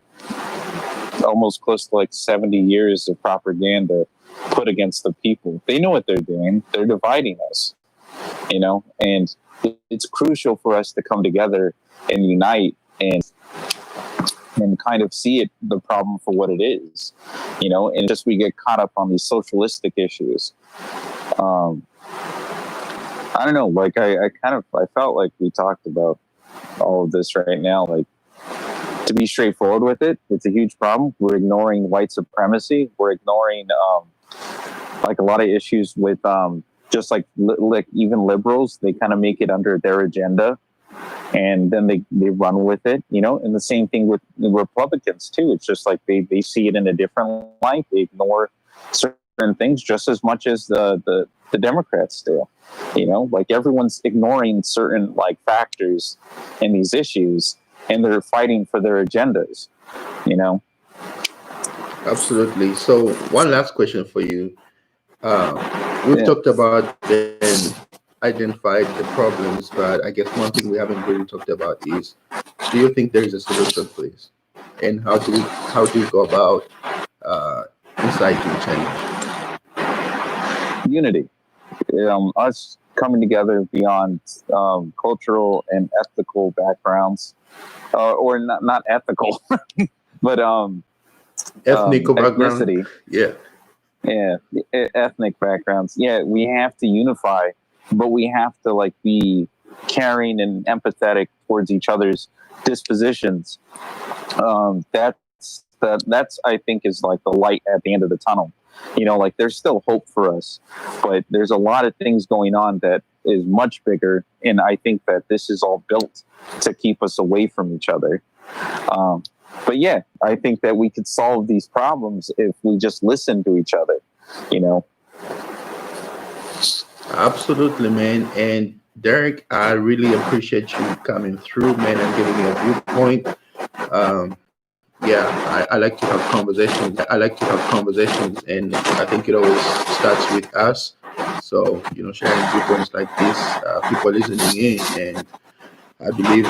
Speaker 4: almost close to like 70 years of propaganda put against the people. They know what they're doing. They're dividing us. And it's crucial for us to come together and unite and kind of see the problem for what it is, and just we get caught up on these socialistic issues. I don't know, like I felt like we talked about all of this right now. Like, to be straightforward with it, it's a huge problem. We're ignoring white supremacy. We're ignoring like a lot of issues with just like even liberals. They kind of make it under their agenda, and then they run with it, and the same thing with the Republicans too. It's just like they see it in a different light. They ignore certain things just as much as the Democrats do. Like everyone's ignoring certain like factors in these issues, and they're fighting for their agendas.
Speaker 1: Absolutely. So one last question for you. We've talked about and identified the problems, but I guess one thing we haven't really talked about is, do you think there is a solution for this? And how do you go about inciting change?
Speaker 4: Unity. Us coming together beyond cultural and ethical backgrounds, or not ethical, but
Speaker 1: Ethnic background.
Speaker 4: Ethnicity.
Speaker 1: Yeah, ethnic
Speaker 4: backgrounds. Yeah, we have to unify, but we have to like be caring and empathetic towards each other's dispositions. That's I think is like the light at the end of the tunnel. Like there's still hope for us, but there's a lot of things going on that is much bigger, and I think that this is all built to keep us away from each other. But yeah, I think that we could solve these problems if we just listen to each other,
Speaker 1: Absolutely, man. And Derek, I really appreciate you coming through, man, and giving me a viewpoint. I like to have conversations. And I think it always starts with us. So, sharing viewpoints like this, people listening in, and I believe,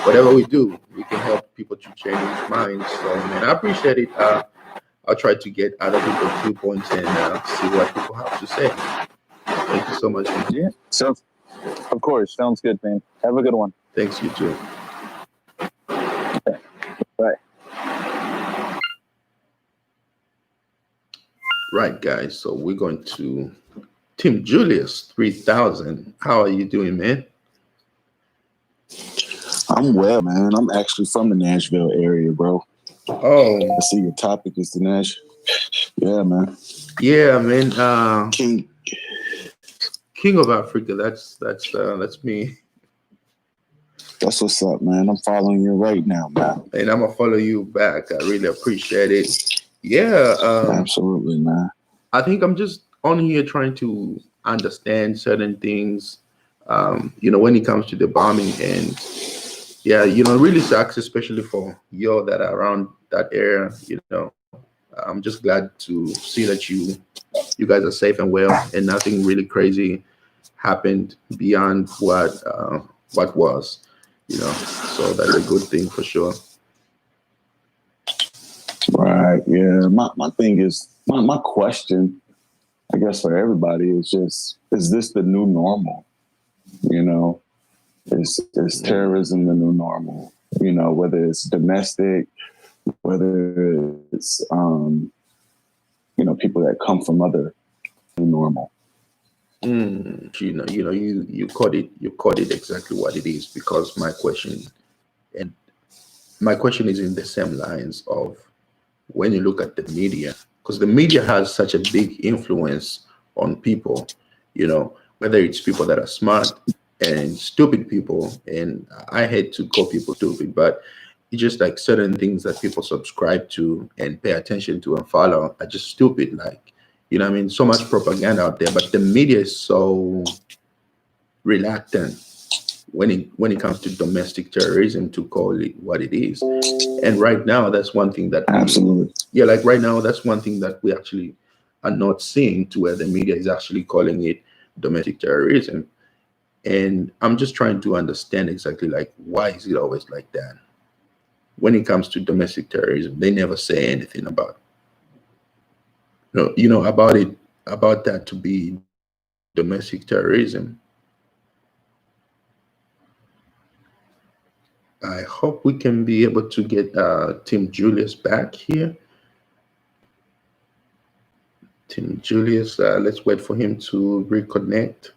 Speaker 1: whatever we do, we can help people to change their minds. So, man, I appreciate it. I'll try to get other people's viewpoints and see what people have to say. Thank you so much, man.
Speaker 4: Yeah. So, of course, sounds good, man. Have a good one.
Speaker 1: Thanks, you too.
Speaker 4: Bye.
Speaker 1: Right, guys. So we're going to Tim Julius 3000. How are you doing, man?
Speaker 8: I'm well, man. I'm actually from the Nashville area, bro.
Speaker 1: Oh,
Speaker 8: I see your topic is the Nashville. Yeah, man.
Speaker 1: yeah, man.
Speaker 8: King.
Speaker 1: King of Africa. That's me.
Speaker 8: That's what's up, man. I'm following you right now, man.
Speaker 1: And I'm gonna follow you back. I really appreciate it. Yeah.
Speaker 8: Absolutely, man.
Speaker 1: I think I'm just on here trying to understand certain things. When it comes to the bombing, and yeah, really sucks, especially for you that are around that area. I'm just glad to see that you guys are safe and well, and nothing really crazy happened beyond what was. So that's a good thing for sure.
Speaker 8: Right. Yeah. My thing is my question, I guess, for everybody is just: is this the new normal? Is terrorism the new normal? Whether it's domestic, whether it's people that come from other new normal.
Speaker 1: You caught it exactly what it is, because my question is in the same lines of when you look at the media, because the media has such a big influence on people, whether it's people that are smart and stupid people, and I hate to call people stupid, but it's just like certain things that people subscribe to and pay attention to and follow are just stupid. Like, so much propaganda out there, but the media is so reluctant when it comes to domestic terrorism to call it what it is. And right now, that's one thing that
Speaker 8: Absolutely.
Speaker 1: like right now, that's one thing that we actually are not seeing, to where the media is actually calling it domestic terrorism. And I'm just trying to understand exactly, like, why is it always like that? When it comes to domestic terrorism, they never say anything about about that to be domestic terrorism. I hope we can be able to get Tim Julius back here. Tim Julius, let's wait for him to reconnect.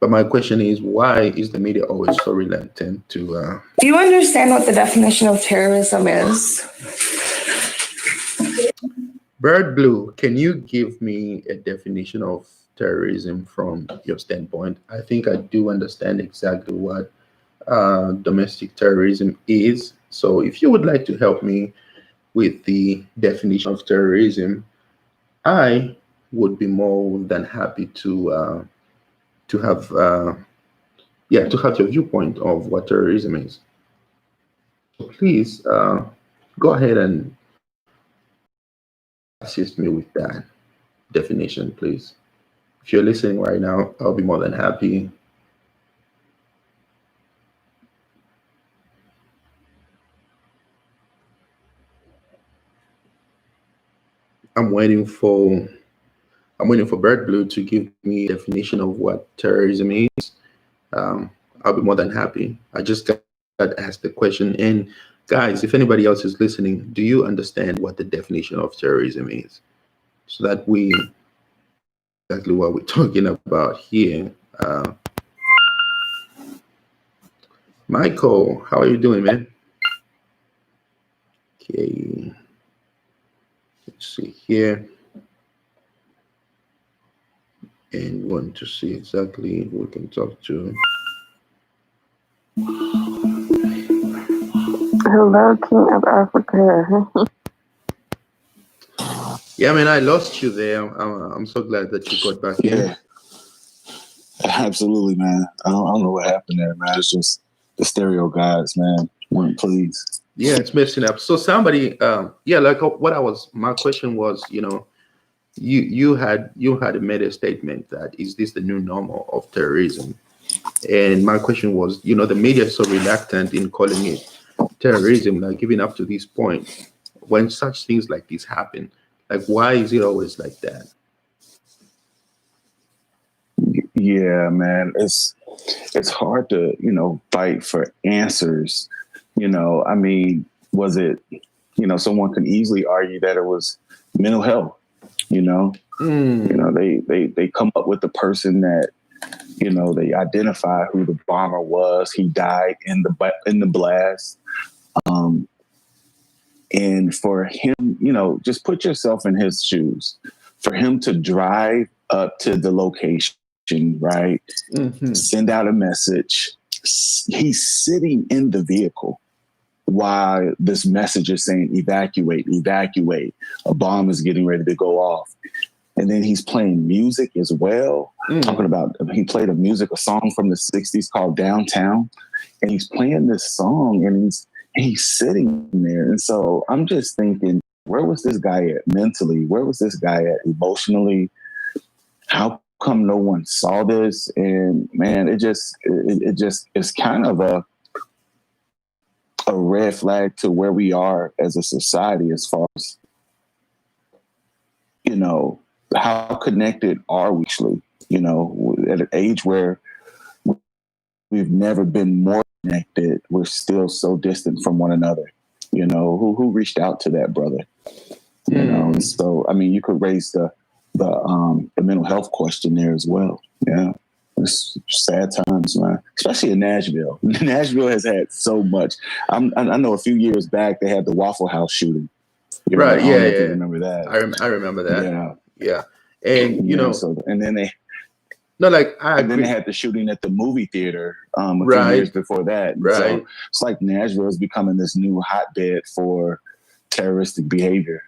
Speaker 1: But my question is, why is the media always so reluctant to...
Speaker 9: Do you understand what the definition of terrorism is?
Speaker 1: Bird Blue, can you give me a definition of terrorism from your standpoint? I think I do understand exactly what domestic terrorism is. So if you would like to help me with the definition of terrorism, I would be more than happy to have your viewpoint of what terrorism is. So please go ahead and assist me with that definition, please. If you're listening right now, I'll be more than happy. I'm waiting for Bird Blue to give me a definition of what terrorism is. I'll be more than happy. I just got asked the question. And guys, if anybody else is listening, do you understand what the definition of terrorism is? So that we exactly what we're talking about here. Michael, how are you doing, man? Okay. Let's see here. And want to see exactly who we can talk to.
Speaker 10: Hello, King of Africa.
Speaker 1: Yeah, man, I lost you there. I'm so glad that you got back in.
Speaker 8: Yeah. Absolutely, man. I don't know what happened there, man. It's just the stereo guys, man. Please.
Speaker 1: Yeah, it's messing up. So somebody, my question was, you had made a statement that is this the new normal of terrorism? And my question was, the media is so reluctant in calling it terrorism, like even up to this point, when such things like this happen, like why is it always like that?
Speaker 8: Yeah, man, it's hard to fight for answers. I mean, was it? Someone can easily argue that it was mental health. They come up with the person that they identify who the bomber was. He died in the blast. And for him, just put yourself in his shoes. For him to drive up to the location, right?
Speaker 1: Mm-hmm.
Speaker 8: Send out a message. He's sitting in the vehicle while this message is saying, evacuate, evacuate. A bomb is getting ready to go off. And then he's playing music as well. Talking about, he played a song from the 60s called Downtown. And he's playing this song and he's sitting there. And so I'm just thinking, where was this guy at mentally? Where was this guy at emotionally? How come no one saw this? And man, it just it's kind of a red flag to where we are as a society, as far as, how connected are we actually, at an age where we've never been more connected, we're still so distant from one another. Who reached out to that brother? And so, I mean, you could raise the mental health question there as well. Yeah. It's sad times, man, especially in Nashville. Nashville has had so much. I know a few years back they had the Waffle House shooting.
Speaker 1: Right.
Speaker 8: I don't know if you remember that.
Speaker 1: I remember that. Yeah. And
Speaker 8: so and then they
Speaker 1: no, like
Speaker 8: and then they had the shooting at the movie theater a few years before that.
Speaker 1: Right.
Speaker 8: So it's like Nashville is becoming this new hotbed for terroristic behavior.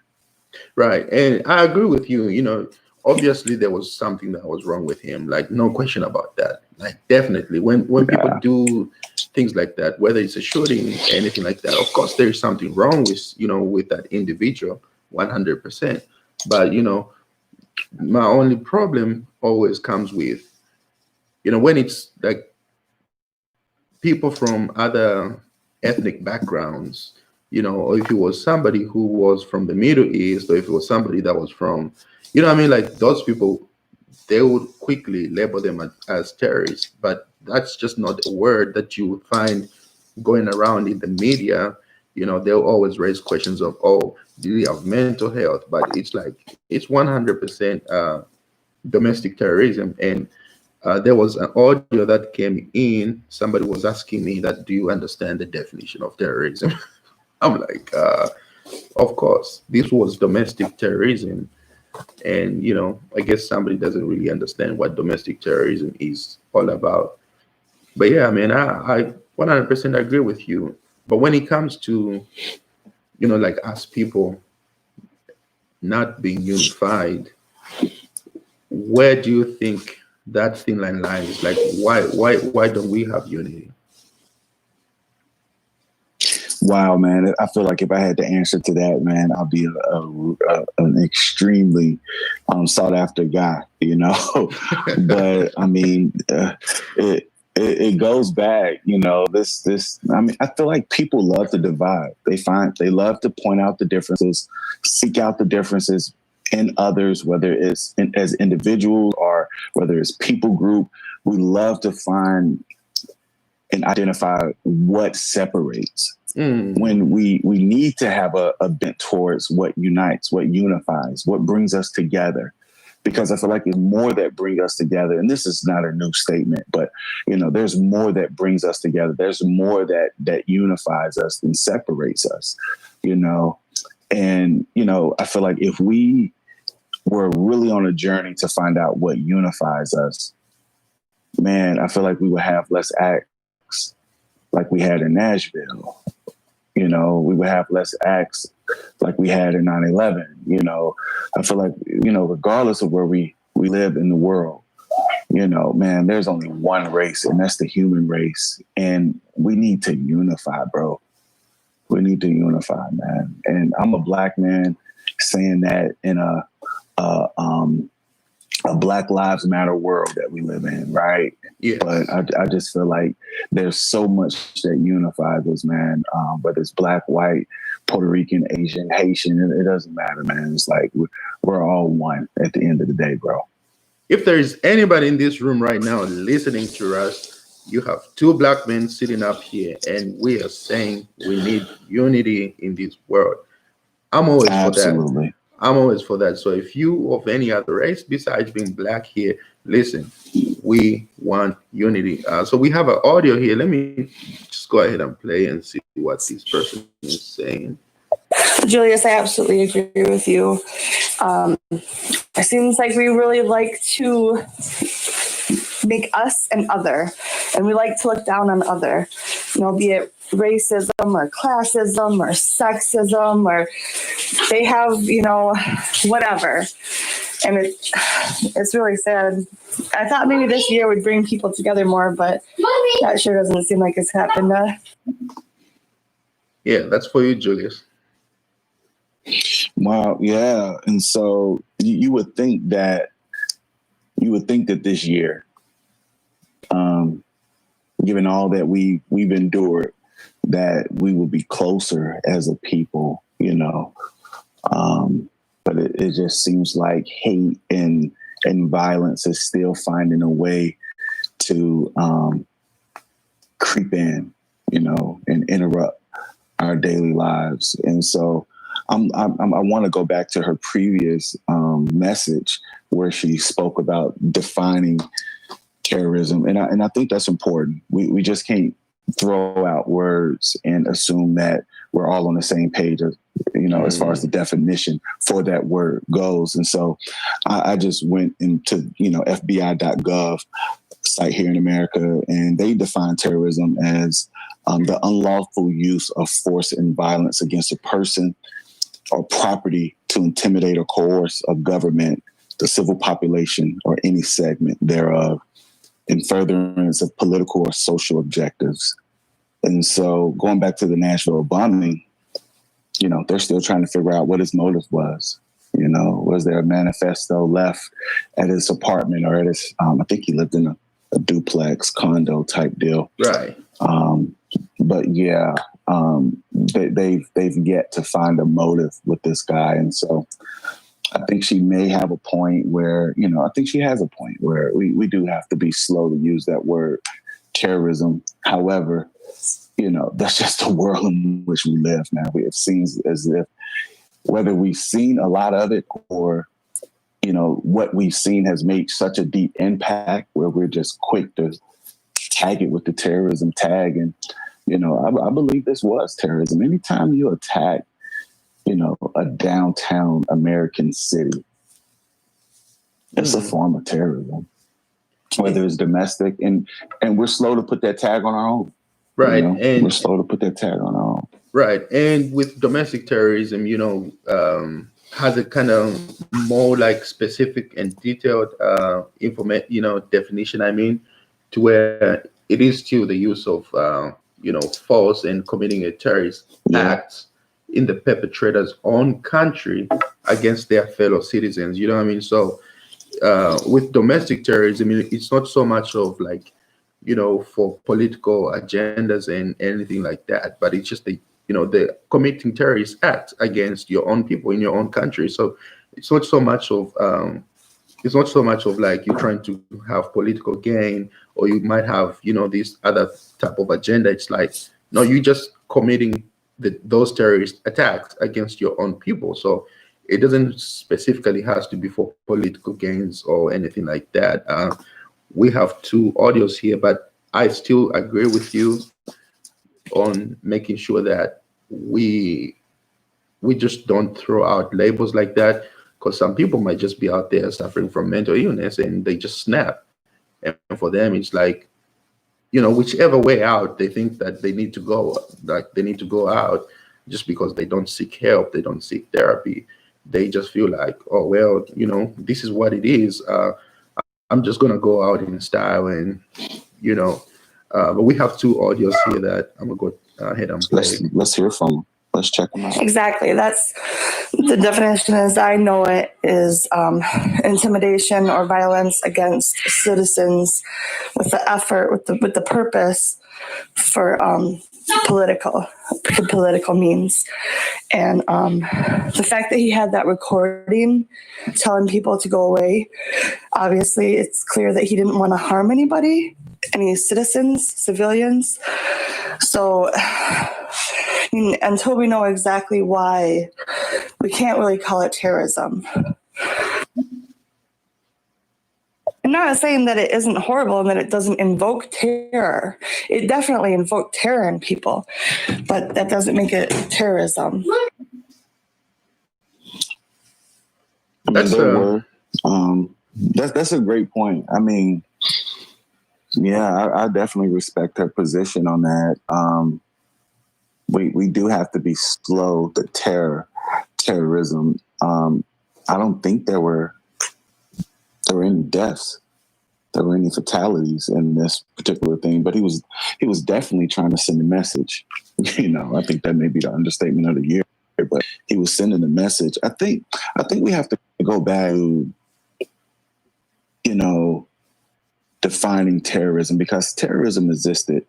Speaker 1: Right. And I agree with you. Obviously there was something that was wrong with him. Like, no question about that. Like, definitely when people do things like that, whether it's a shooting, anything like that, of course there's something wrong with that individual, 100%. But, my only problem always comes with, when it's like people from other ethnic backgrounds, or if it was somebody who was from the Middle East, or if it was somebody that was from, like those people, they would quickly label them as terrorists. But that's just not a word that you would find going around in the media. They'll always raise questions of, do you have mental health? But it's like, it's 100% domestic terrorism. And there was an audio that came in. Somebody was asking me that, do you understand the definition of terrorism? I'm like, of course, this was domestic terrorism. And, I guess somebody doesn't really understand what domestic terrorism is all about. But yeah, man, I 100% agree with you. But when it comes to, like us people not being unified, where do you think that thin line lies? Like, why don't we have unity?
Speaker 8: Wow, man. I feel like if I had to answer to that, man, I'll be an extremely sought after guy, But I mean, it goes back, this, I mean, I feel like people love to divide. They love to point out the differences, seek out the differences in others, whether it's as individuals or whether it's people group. We love to find and identify what separates. When we need to have a bent towards what unites, what unifies, what brings us together. Because I feel like there's more that bring us together. And this is not a new statement, but, there's more that brings us together. There's more that unifies us than separates us, And, I feel like if we were really on a journey to find out what unifies us, man, I feel like we would have less acts like we had in Nashville. We would have less acts like we had in 9/11. I feel like, regardless of where we live in the world, man, there's only one race, and that's the human race. And we need to unify, bro. We need to unify, man. And I'm a Black man saying that in a a Black Lives Matter world that we live in, right?
Speaker 1: Yes.
Speaker 8: But I just feel like there's so much that unifies us, man. Whether it's Black, white, Puerto Rican, Asian, Haitian, it doesn't matter, man. It's like we're all one at the end of the day, bro.
Speaker 1: If there is anybody in this room right now listening to us, you have two Black men sitting up here, and we are saying we need unity in this world. I'm always for that.
Speaker 8: Absolutely.
Speaker 1: I'm always for that. So if you of any other race besides being Black here, listen, we want unity. So we have an audio here. Let me just go ahead and play and see what this person is saying.
Speaker 9: Julius, I absolutely agree with you. It seems like we really like to make us an other, and we like to look down on other, be it racism or classism or sexism, or they have, whatever. And it's really sad. I thought maybe this year would bring people together more, but that sure doesn't seem like it's happened.
Speaker 1: Yeah, that's for you, Julius.
Speaker 8: Wow, yeah. And so you would think that this year, given all that we've endured, that we will be closer as a people, but it just seems like hate and violence is still finding a way to creep in, and interrupt our daily lives. And so I want to go back to her previous message where she spoke about defining terrorism. And I think that's important. We just can't throw out words and assume that we're all on the same page, as far as the definition for that word goes. And so I just went into, FBI.gov site here in America, and they define terrorism as the unlawful use of force and violence against a person or property to intimidate or coerce a government, the civil population, or any segment thereof, in furtherance of political or social objectives. And so going back to the Nashville bombing, they're still trying to figure out what his motive was. Was there a manifesto left at his apartment or at his, I think he lived in a duplex condo type deal.
Speaker 1: Right.
Speaker 8: But yeah, they've yet to find a motive with this guy. And so I think she may have a point where, I think she has a point where we do have to be slow to use that word terrorism. However, that's just the world in which we live, man. It seems as if whether we've seen a lot of it or, what we've seen has made such a deep impact where we're just quick to tag it with the terrorism tag. And, I believe this was terrorism. Anytime you attack, a downtown American city, it's a form of terrorism, whether it's domestic, and we're slow to put that tag on our own.
Speaker 1: Right.
Speaker 8: And we're slow to put that tag on our own.
Speaker 1: Right. And with domestic terrorism, has a kind of more like specific and detailed definition, to where it is still the use of, force and committing a terrorist act in the perpetrator's own country against their fellow citizens. You know what I mean? So with domestic terrorism, it's not so much of like, for political agendas and anything like that, but it's just the committing terrorist acts against your own people in your own country. So it's not so much of like you're trying to have political gain, or you might have this other type of agenda. It's like, no, you just committing those terrorist attacks against your own people. So it doesn't specifically has to be for political gains or anything like that. We have two audios here, but I still agree with you on making sure that we just don't throw out labels like that, because some people might just be out there suffering from mental illness and they just snap. And for them, it's like, whichever way out they think that they need to go, like they need to go out, just because they don't seek help, they don't seek therapy. They just feel like, oh, well, this is what it is. I'm just going to go out in style and, but we have two audios here that I'm going to go ahead and play.
Speaker 8: Let's hear from them. Let's check them out.
Speaker 9: Exactly. That's The definition, as I know it, is intimidation or violence against citizens with the effort, with the purpose for political means. And the fact that he had that recording telling people to go away, obviously it's clear that he didn't want to harm anybody, any citizens, civilians. So until we know exactly why, we can't really call it terrorism. I'm not saying that it isn't horrible and that it doesn't invoke terror. It definitely invoked terror in people, but that doesn't make it terrorism.
Speaker 8: That's that's a great point. I mean, yeah, I definitely respect her position on that. We do have to be slow to terrorism. I don't think there were any deaths, there were any fatalities in this particular thing, but he was definitely trying to send a message. I think that may be the understatement of the year, but he was sending a message. I think we have to go back to, defining terrorism, because terrorism existed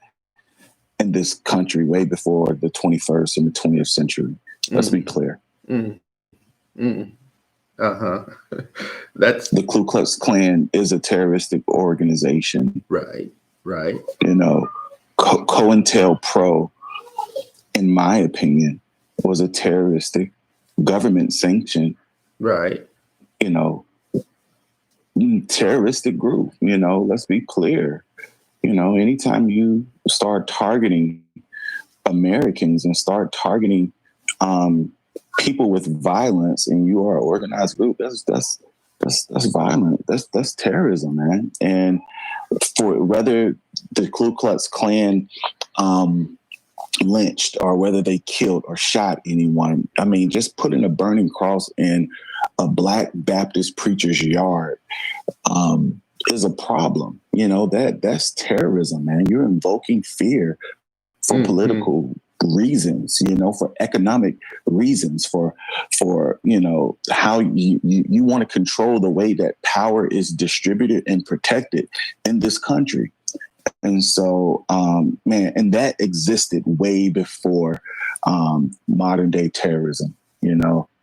Speaker 8: in this country way before the 21st and the 20th century. Let's be clear.
Speaker 1: That's
Speaker 8: the Ku Klux Klan is a terroristic organization.
Speaker 1: Right.
Speaker 8: COINTELPRO, in my opinion, was a terroristic government sanctioned.
Speaker 1: Right.
Speaker 8: Terroristic group. Let's be clear. Anytime you start targeting Americans and start targeting people with violence, and you are an organized group, that's violent. That's terrorism, man. And for whether the Ku Klux Klan lynched or whether they killed or shot anyone, I mean, just putting a burning cross in a Black Baptist preacher's yard is a problem. That's terrorism, man. You're invoking fear for political reasons, for economic reasons, for how you want to control the way that power is distributed and protected in this country. And so, and that existed way before modern day terrorism.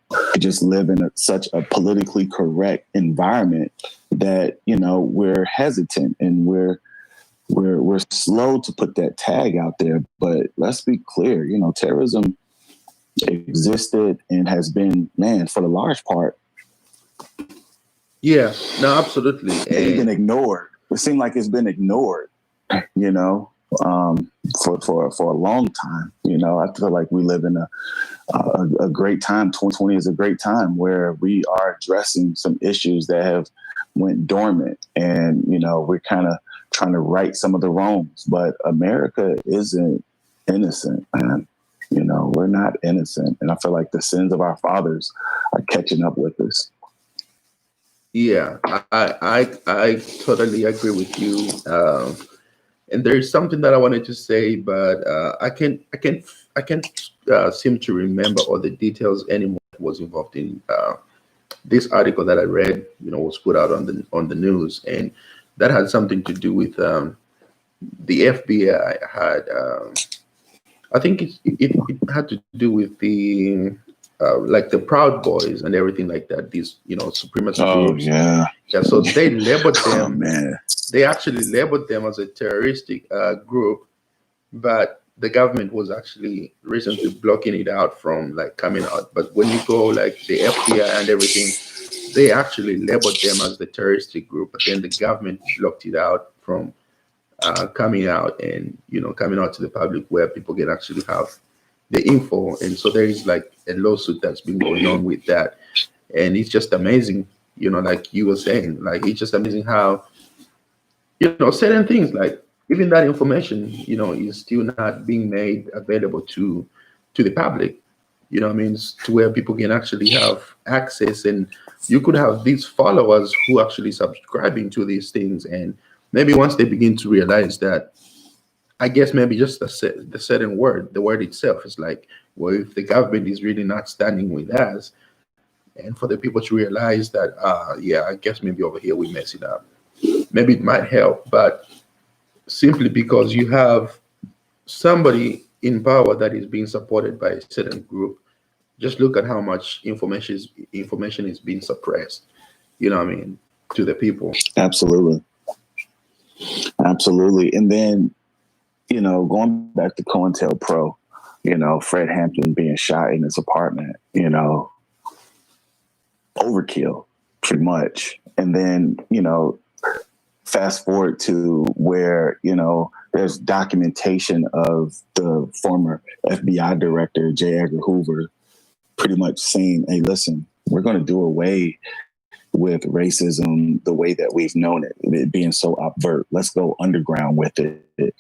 Speaker 8: We just live in such a politically correct environment that, we're hesitant and we're slow to put that tag out there. But let's be clear, terrorism existed and has been, for the large part.
Speaker 1: Yeah, no, absolutely.
Speaker 8: It's been ignored. It seems like it's been ignored, for a long time. I feel like we live in a great time. 2020 is a great time where we are addressing some issues that have went dormant, and we're kind of trying to right some of the wrongs. But America isn't innocent, man. We're not innocent, and I feel like the sins of our fathers are catching up with us.
Speaker 1: Yeah, I totally agree with you. And there's something that I wanted to say, but I can't seem to remember all the details anymore that was involved in this article that I read. Was put out on the news, and that had something to do with the FBI had. I think it had to do with the like the Proud Boys and everything like that. These supremacist groups.
Speaker 8: Yeah.
Speaker 1: So they labeled them.
Speaker 8: Oh, man.
Speaker 1: They actually labeled them as a terroristic group, but the government was actually recently blocking it out from coming out. But when you go the FBI and everything, they actually labeled them as the terroristic group, but then the government blocked it out from coming out and coming out to the public where people can actually have the info. And so there is a lawsuit that's been going on with that, and it's just amazing. Like you were saying, it's just amazing how certain things even that information is still not being made available to the public. To where people can actually have access, and you could have these followers who actually subscribing to these things, and maybe once they begin to realize that, I guess maybe just the certain word, the word itself is well, if the government is really not standing with us, and for the people to realize that, yeah, I guess maybe over here we mess it up. Maybe it might help, but simply because you have somebody in power that is being supported by a certain group, just look at how much information is being suppressed. You know what I mean, to the people.
Speaker 8: Absolutely. Absolutely. And then, going back to COINTELPRO, Fred Hampton being shot in his apartment, overkill pretty much. And then, fast forward to where, there's documentation of the former FBI director, J. Edgar Hoover, pretty much saying, hey, listen, we're going to do away with racism the way that we've known it being so overt. Let's go underground with it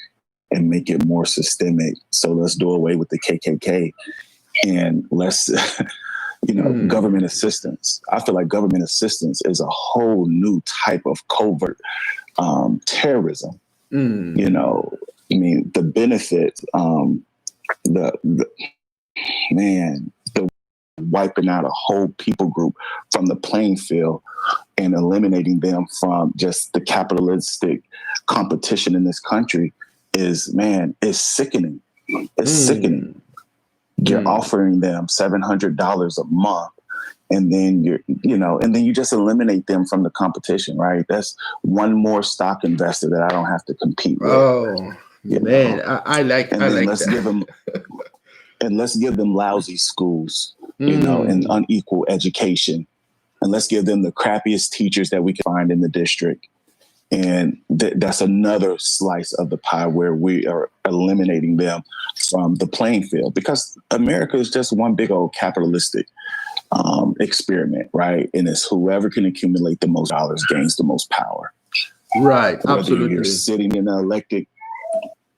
Speaker 8: and make it more systemic. So let's do away with the KKK and let's, government assistance. I feel like government assistance is a whole new type of covert terrorism. The benefit, the wiping out a whole people group from the playing field and eliminating them from just the capitalistic competition in this country is sickening. It's sickening. You're offering them $700 a month, and then you just eliminate them from the competition, right? That's one more stock investor that I don't have to compete with.
Speaker 1: Oh man, I like
Speaker 8: let's
Speaker 1: that.
Speaker 8: give them and let's give them lousy schools, and unequal education, and let's give them the crappiest teachers that we can find in the district. And that's another slice of the pie where we are eliminating them from the playing field, because America is just one big old capitalistic experiment, right? And it's whoever can accumulate the most dollars gains the most power.
Speaker 1: Right,
Speaker 8: whether
Speaker 1: absolutely.
Speaker 8: You're sitting in an elected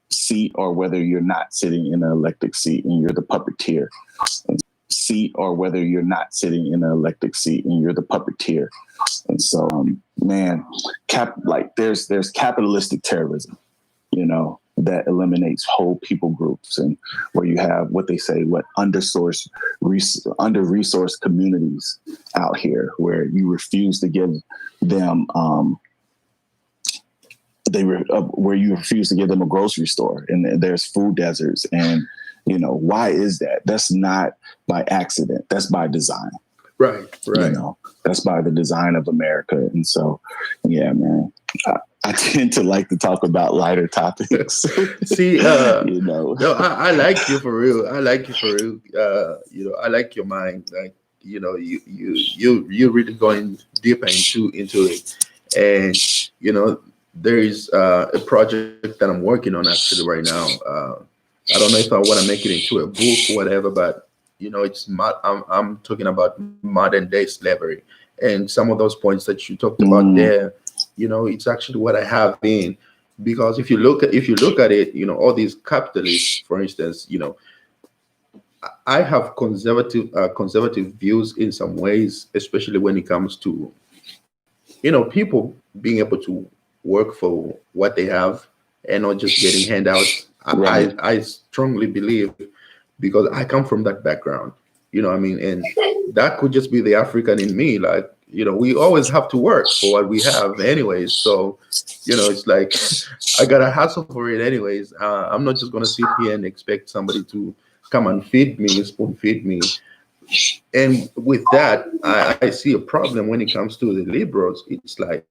Speaker 8: seat or whether you're not sitting in an elected seat and you're the puppeteer. Or whether you're not sitting in an elected seat and you're the puppeteer. And so, there's capitalistic terrorism, that eliminates whole people groups, and where you have what they say, under-resourced communities out here where you refuse to give them, where you refuse to give them a grocery store, and there's food deserts. And why is that? That's not by accident. That's by design.
Speaker 1: Right.
Speaker 8: That's by the design of America. And so, yeah, man, I tend to like to talk about lighter topics.
Speaker 1: See, no, I like you for real. I like I like your mind. Like, you really going deeper into it. And, there is a project that I'm working on actually right now. I don't know if I want to make it into a book or whatever, but I'm talking about modern day slavery, and some of those points that you talked about there. It's actually what I have been, because if you look at it, all these capitalists, for instance, I have conservative views in some ways, especially when it comes to people being able to work for what they have and not just getting handouts.
Speaker 8: Right.
Speaker 1: I strongly believe, because I come from that background, and that could just be the African in me. Like, we always have to work for what we have anyways. So, it's like, I got to hustle for it anyways. I'm not just going to sit here and expect somebody to come and feed me, spoon feed me. And with that, I see a problem when it comes to the liberals. It's like,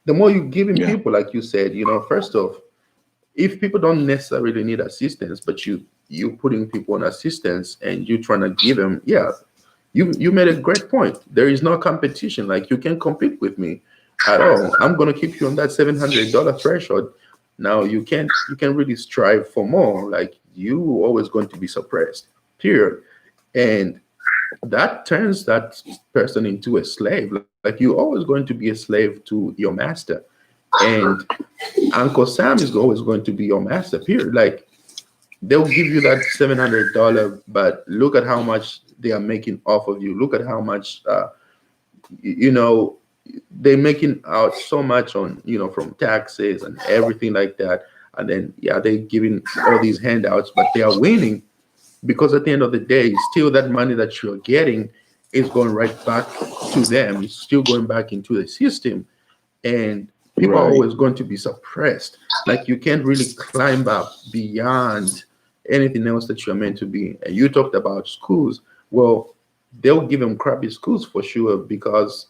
Speaker 1: the more you giving people, like you said, first off, if people don't necessarily need assistance, but you putting people on assistance and you trying to give them, you made a great point. There is no competition. Like, you can't compete with me at all. I'm gonna keep you on that $700 threshold. Now you can really strive for more. Like, you always going to be suppressed. Period. And that turns that person into a slave. Like, you're always going to be a slave to your master. And Uncle Sam is always going to be your master, period. Like, they'll give you that $700, but look at how much they are making off of you. Look at how much, they're making out so much on, from taxes and everything like that. And then, they're giving all these handouts, but they are winning, because at the end of the day, still that money that you're getting is going right back to them. It's still going back into the system, and people are
Speaker 8: Right.
Speaker 1: always going to be suppressed. Like you can't really climb up beyond anything else that you're meant to be. And you talked about schools. Well, they'll give them crappy schools for sure, because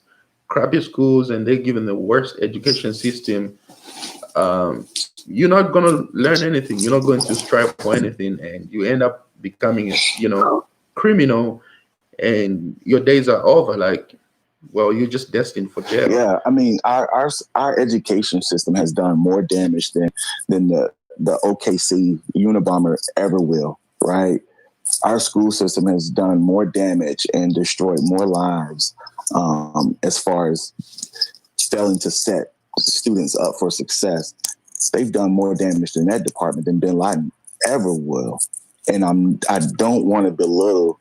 Speaker 1: crappy schools and they give them the worst education system. You're not going to learn anything. You're not going to strive for anything, and you end up becoming, criminal, and your days are over. Like, well, you're just destined for jail.
Speaker 8: Yeah, I mean, our education system has done more damage than the OKC Unabomber ever will. Right, our school system has done more damage and destroyed more lives as far as failing to set students up for success. They've done more damage in that department than Bin Laden ever will. And I don't want to belittle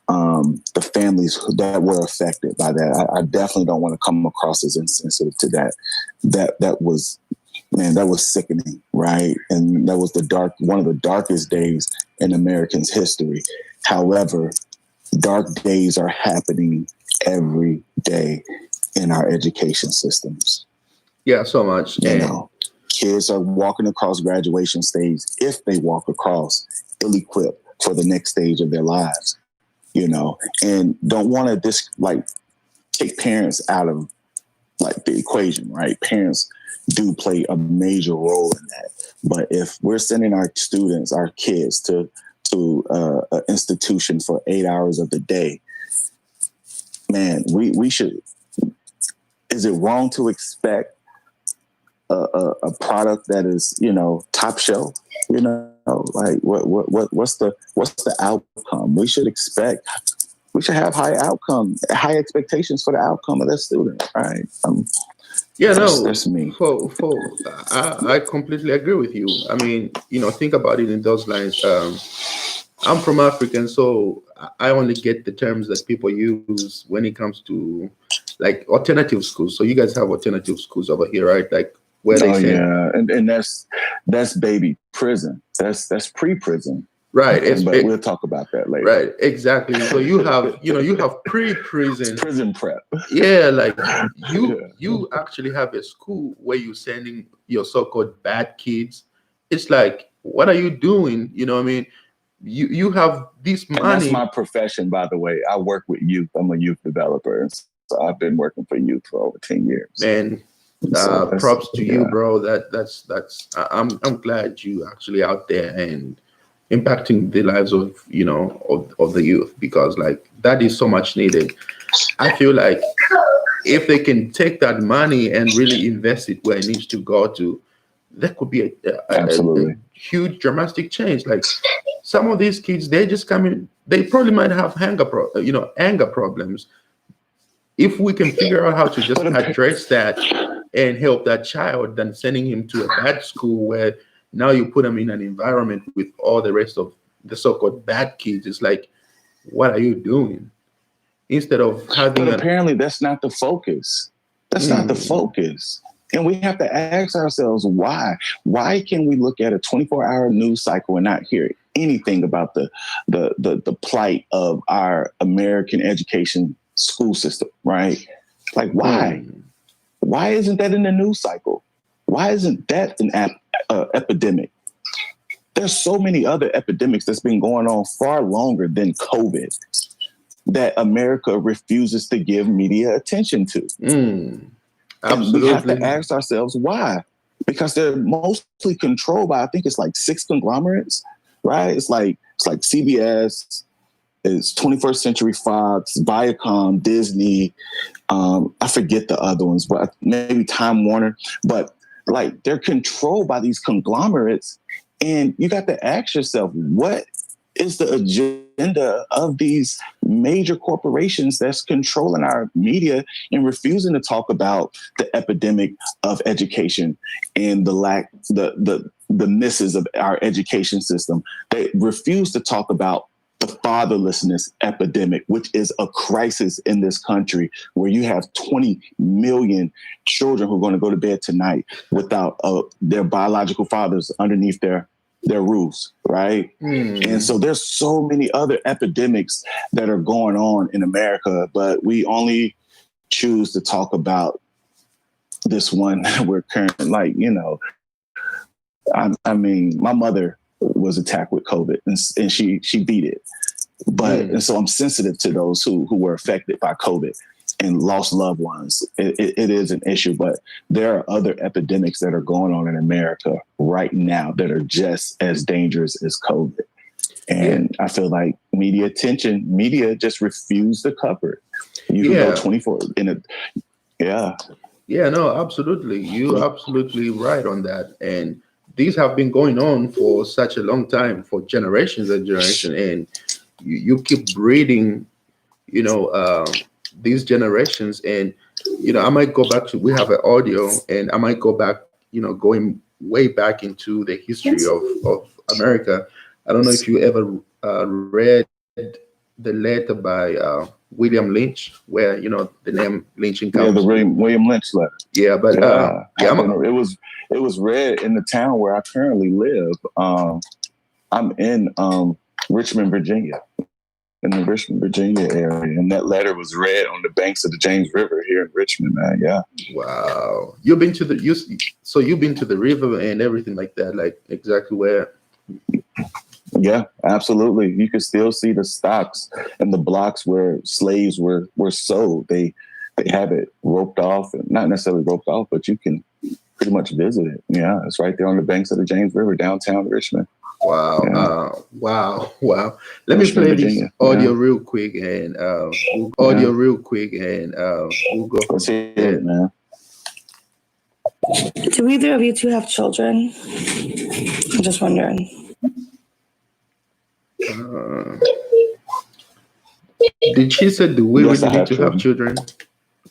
Speaker 8: the families that were affected by that. I definitely don't want to come across as insensitive to that. That was sickening, right? And that was one of the darkest days in Americans' history. However, dark days are happening every day in our education systems.
Speaker 1: Yeah, so much.
Speaker 8: You know, kids are walking across graduation stage, if they walk across, ill-equipped for the next stage of their lives, and don't want to take parents out of the equation, right? Parents do play a major role in that. But if we're sending our students, our kids to an institution for 8 hours of the day, man, we should. Is it wrong to expect a product that is, top shelf? What's the outcome? We should have high expectations for the outcome of that student, right? That's me.
Speaker 1: I completely agree with you. I mean, think about it in those lines. I'm from Africa, and so I only get the terms that people use when it comes to alternative schools. So you guys have alternative schools over here, right? Like where they say,
Speaker 8: yeah, and that's baby prison. That's pre-prison.
Speaker 1: Right.
Speaker 8: But we'll talk about that later.
Speaker 1: Right. Exactly. So you have pre-prison.
Speaker 8: Prison prep.
Speaker 1: Yeah. Like you actually have a school where you're sending your so-called bad kids. It's like, what are you doing? You know what I mean? You have this money.
Speaker 8: And that's my profession, by the way. I work with youth. I'm a youth developer. So I've been working for youth for over 10 years.
Speaker 1: And props to you, bro. That's I'm glad you actually out there and impacting the lives of of the youth, because that is so much needed. I feel like if they can take that money and really invest it where it needs to go to, that could be a huge dramatic change. Like some of these kids, they just come in, they probably might have anger problems. If we can figure out how to just address that and help that child, than sending him to a bad school where now you put them in an environment with all the rest of the so-called bad kids. It's like, what are you doing? Instead of having.
Speaker 8: But apparently, that's not the focus. That's not the focus. And we have to ask ourselves why. Why can we look at a 24-hour news cycle and not hear anything about the plight of our American education school system? Right? Like, why? Why isn't that in the news cycle? Why isn't that an epidemic? There's so many other epidemics that's been going on far longer than COVID that America refuses to give media attention to. Absolutely. And we have to ask ourselves why. Because they're mostly controlled by, I think it's 6 conglomerates, right? It's like CBS, it's 21st Century Fox, Viacom, Disney. I forget the other ones, but maybe Time Warner. But they're controlled by these conglomerates, and you got to ask yourself, what is the agenda of these major corporations that's controlling our media and refusing to talk about the epidemic of education and the misses of our education system? They refuse to talk about the fatherlessness epidemic, which is a crisis in this country, where you have 20 million children who are going to go to bed tonight without their biological fathers underneath their their roofs, right? And so there's so many other epidemics that are going on in America, but we only choose to talk about this one that we're currently, like, you know, I mean, my mother was attacked with COVID and she beat it. But and so I'm sensitive to those who were affected by COVID and lost loved ones. It is an issue, but there are other epidemics that are going on in America right now that are just as dangerous as COVID. And I feel like media just refused to cover it. You can go 24 in a,
Speaker 1: Yeah, no, absolutely. You're absolutely right on that. And these have been going on for such a long time, for generations and generations. And you keep breeding, you know, these generations. And, you know, I might go back to, we have an audio, and I might go back, you know, going way back into the history of America. I don't know if you ever read the letter by William Lynch, where, you know, the name lynching comes.
Speaker 8: Yeah, the William Lynch letter.
Speaker 1: Yeah, but
Speaker 8: it was read in the town where I currently live. I'm in Richmond, Virginia, in the Richmond, Virginia area, and that letter was read on the banks of the James River here in Richmond, man. Yeah.
Speaker 1: Wow, you've been to the river and everything like that, like exactly where.
Speaker 8: Yeah, absolutely. You can still see the stocks and the blocks where slaves were sold. They have it roped off, and not necessarily roped off, but you can pretty much visit it. Yeah, it's right there on the banks of the James River, downtown Richmond.
Speaker 1: Wow.
Speaker 8: Yeah.
Speaker 1: Wow. Let me play this audio real quick, and we'll go from there,
Speaker 8: man.
Speaker 9: Do either of you two have children? I'm just wondering.
Speaker 1: Did she say, do we really need to have children?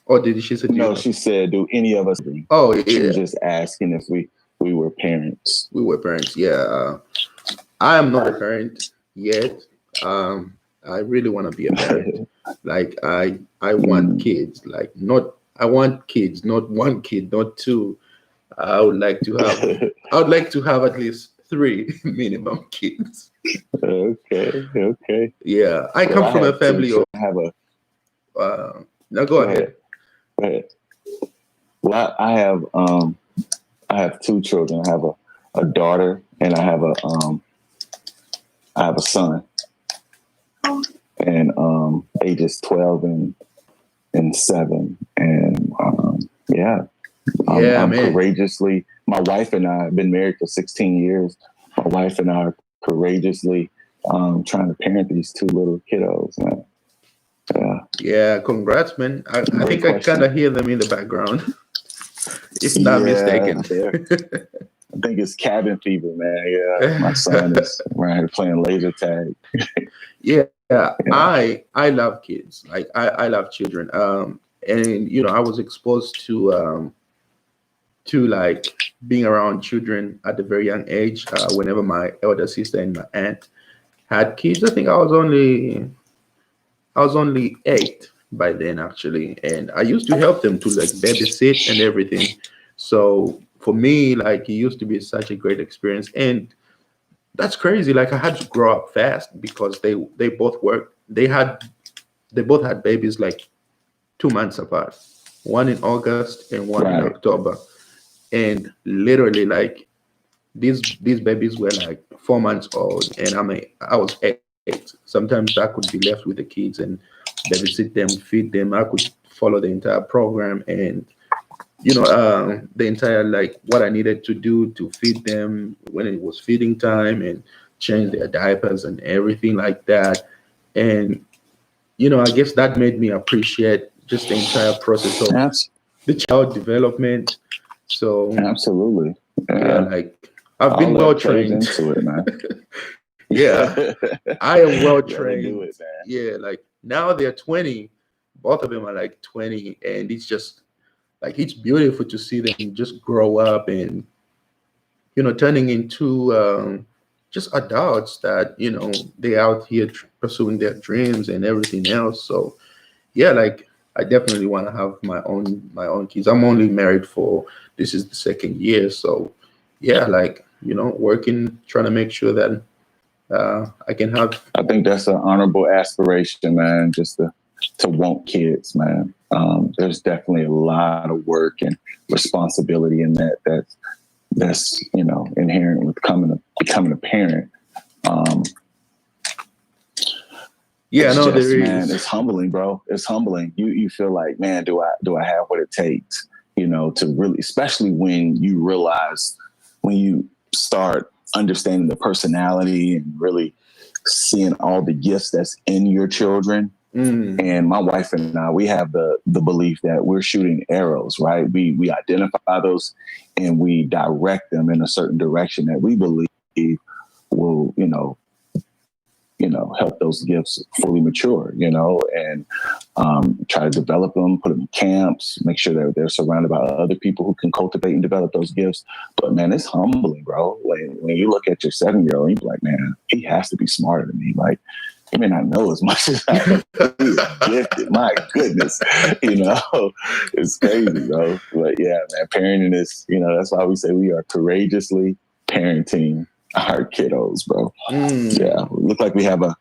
Speaker 1: Or did she say
Speaker 8: no? She said, do any of us?
Speaker 1: Oh, yeah.
Speaker 8: She was just asking if we were parents.
Speaker 1: We were parents, yeah. I am not a parent yet. I really want to be a parent. Like I want kids. Like I want kids, not one kid, not two. I would like to have at least 3 minimum kids.
Speaker 8: Okay.
Speaker 1: Yeah, I come from a family of. Now go ahead.
Speaker 8: Go ahead. Well, I have 2 children. I have a daughter, and I have a son, and ages 12 and 7, and I'm courageously. My wife and I have been married for 16 years. My wife and I are courageously trying to parent these 2 little kiddos, man.
Speaker 1: Yeah, congrats, man. I think I kind of hear them in the background, if not mistaken.
Speaker 8: I think it's cabin fever, man. Yeah, my son is around here playing laser tag.
Speaker 1: Yeah. I love kids. Like I love children. And you know, I was exposed to like being around children at a very young age. Whenever my elder sister and my aunt had kids, I think I was only 8 by then, actually, and I used to help them to like babysit and everything. So for me, like, it used to be such a great experience, and that's crazy. Like, I had to grow up fast because they both worked. They both had babies like 2 months apart, one in August and one in October. And literally, like, these babies were like 4 months old, and I was 8. Sometimes I could be left with the kids and babysit them, feed them. I could follow the entire program, and you know, the entire, like, what I needed to do to feed them when it was feeding time, and change their diapers and everything like that. And you know, I guess that made me appreciate just the entire process of the child development. So
Speaker 8: absolutely,
Speaker 1: like, I've been well trained
Speaker 8: into it, man.
Speaker 1: Yeah, I am well trained. Yeah, like, now they're 20. Both of them are like 20, and it's just like, it's beautiful to see them just grow up and, you know, turning into just adults that, you know, they're out here pursuing their dreams and everything else. So yeah, like, I definitely want to have my own kids. I'm only married this is the 2nd year, so yeah, like, working, trying to make sure that I can have.
Speaker 8: I think that's an honorable aspiration, man. Just to want kids, man. There's definitely a lot of work and responsibility in that's inherent with becoming a parent. There is. Man, it's humbling, bro. It's humbling. You feel like, man, do I have what it takes, to really, especially when you realize, when you start understanding the personality and really seeing all the gifts that's in your children. And my wife and I, we have the belief that we're shooting arrows, right? We identify those and we direct them in a certain direction that we believe will, help those gifts fully mature, and try to develop them, put them in camps, make sure that they're surrounded by other people who can cultivate and develop those gifts. But man, it's humbling, bro. When you look at your 7-year-old, you're like, man, he has to be smarter than me. Like, he may not know as much as I do. He is gifted. My goodness, it's crazy, bro. But yeah, man, parenting is, that's why we say we are courageously parenting our kiddos, bro. Yeah, look like we have a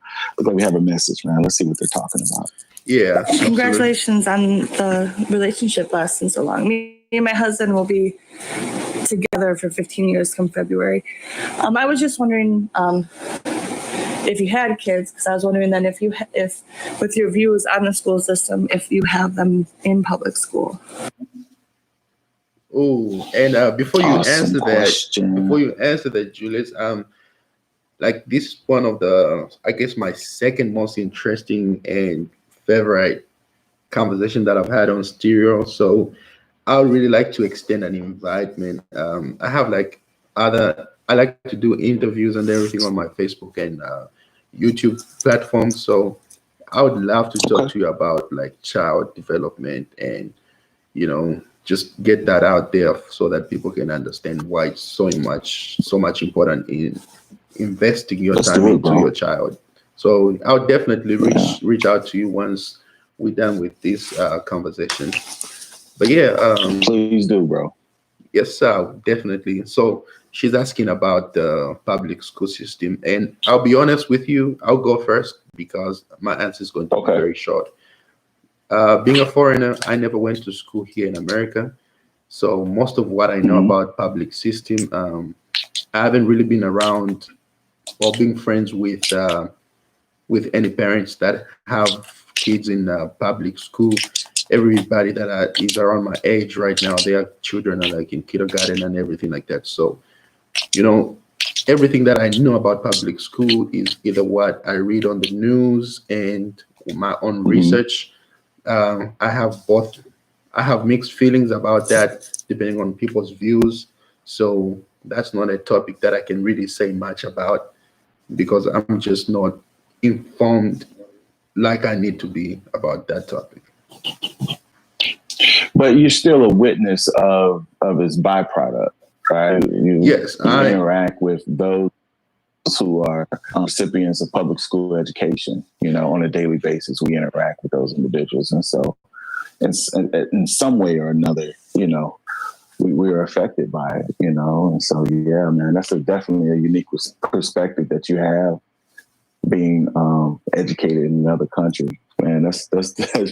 Speaker 8: message, man. Let's see what they're talking about.
Speaker 1: Yeah.
Speaker 9: Congratulations on the relationship lasting so long. Me and my husband will be together for 15 years come February. I was just wondering if you had kids, because I was wondering then if with your views on the school system, if you have them in public school.
Speaker 1: Oh, and before you answer that, Julius, like this one of the, I guess, my second most interesting and favorite conversation that I've had on stereo. So I would really like to extend an invite, man. I like to do interviews and everything on my Facebook and YouTube platforms. So I would love to talk to you about like child development and, just get that out there so that people can understand why it's so much important in investing your time into your child. So I'll definitely reach out to you once we're done with this conversation. But yeah,
Speaker 8: please do, bro.
Speaker 1: Yes, sir, definitely. So she's asking about the public school system, and I'll be honest with you. I'll go first because my answer is going to be very short. Being a foreigner, I never went to school here in America, so most of what I know about public system, I haven't really been around or been friends with any parents that have kids in public school. Everybody that is around my age right now, their children are like in kindergarten and everything like that. So, everything that I know about public school is either what I read on the news and my own research. I have both. I have mixed feelings about that depending on people's views. So that's not a topic that I can really say much about because I'm just not informed like I need to be about that topic.
Speaker 8: But you're still a witness of its byproduct, right? You interact with those who are recipients of public school education. On a daily basis, we interact with those individuals, and so, in some way or another, we are affected by it. And so, yeah, man, that's definitely a unique perspective that you have, being educated in another country. Man, that's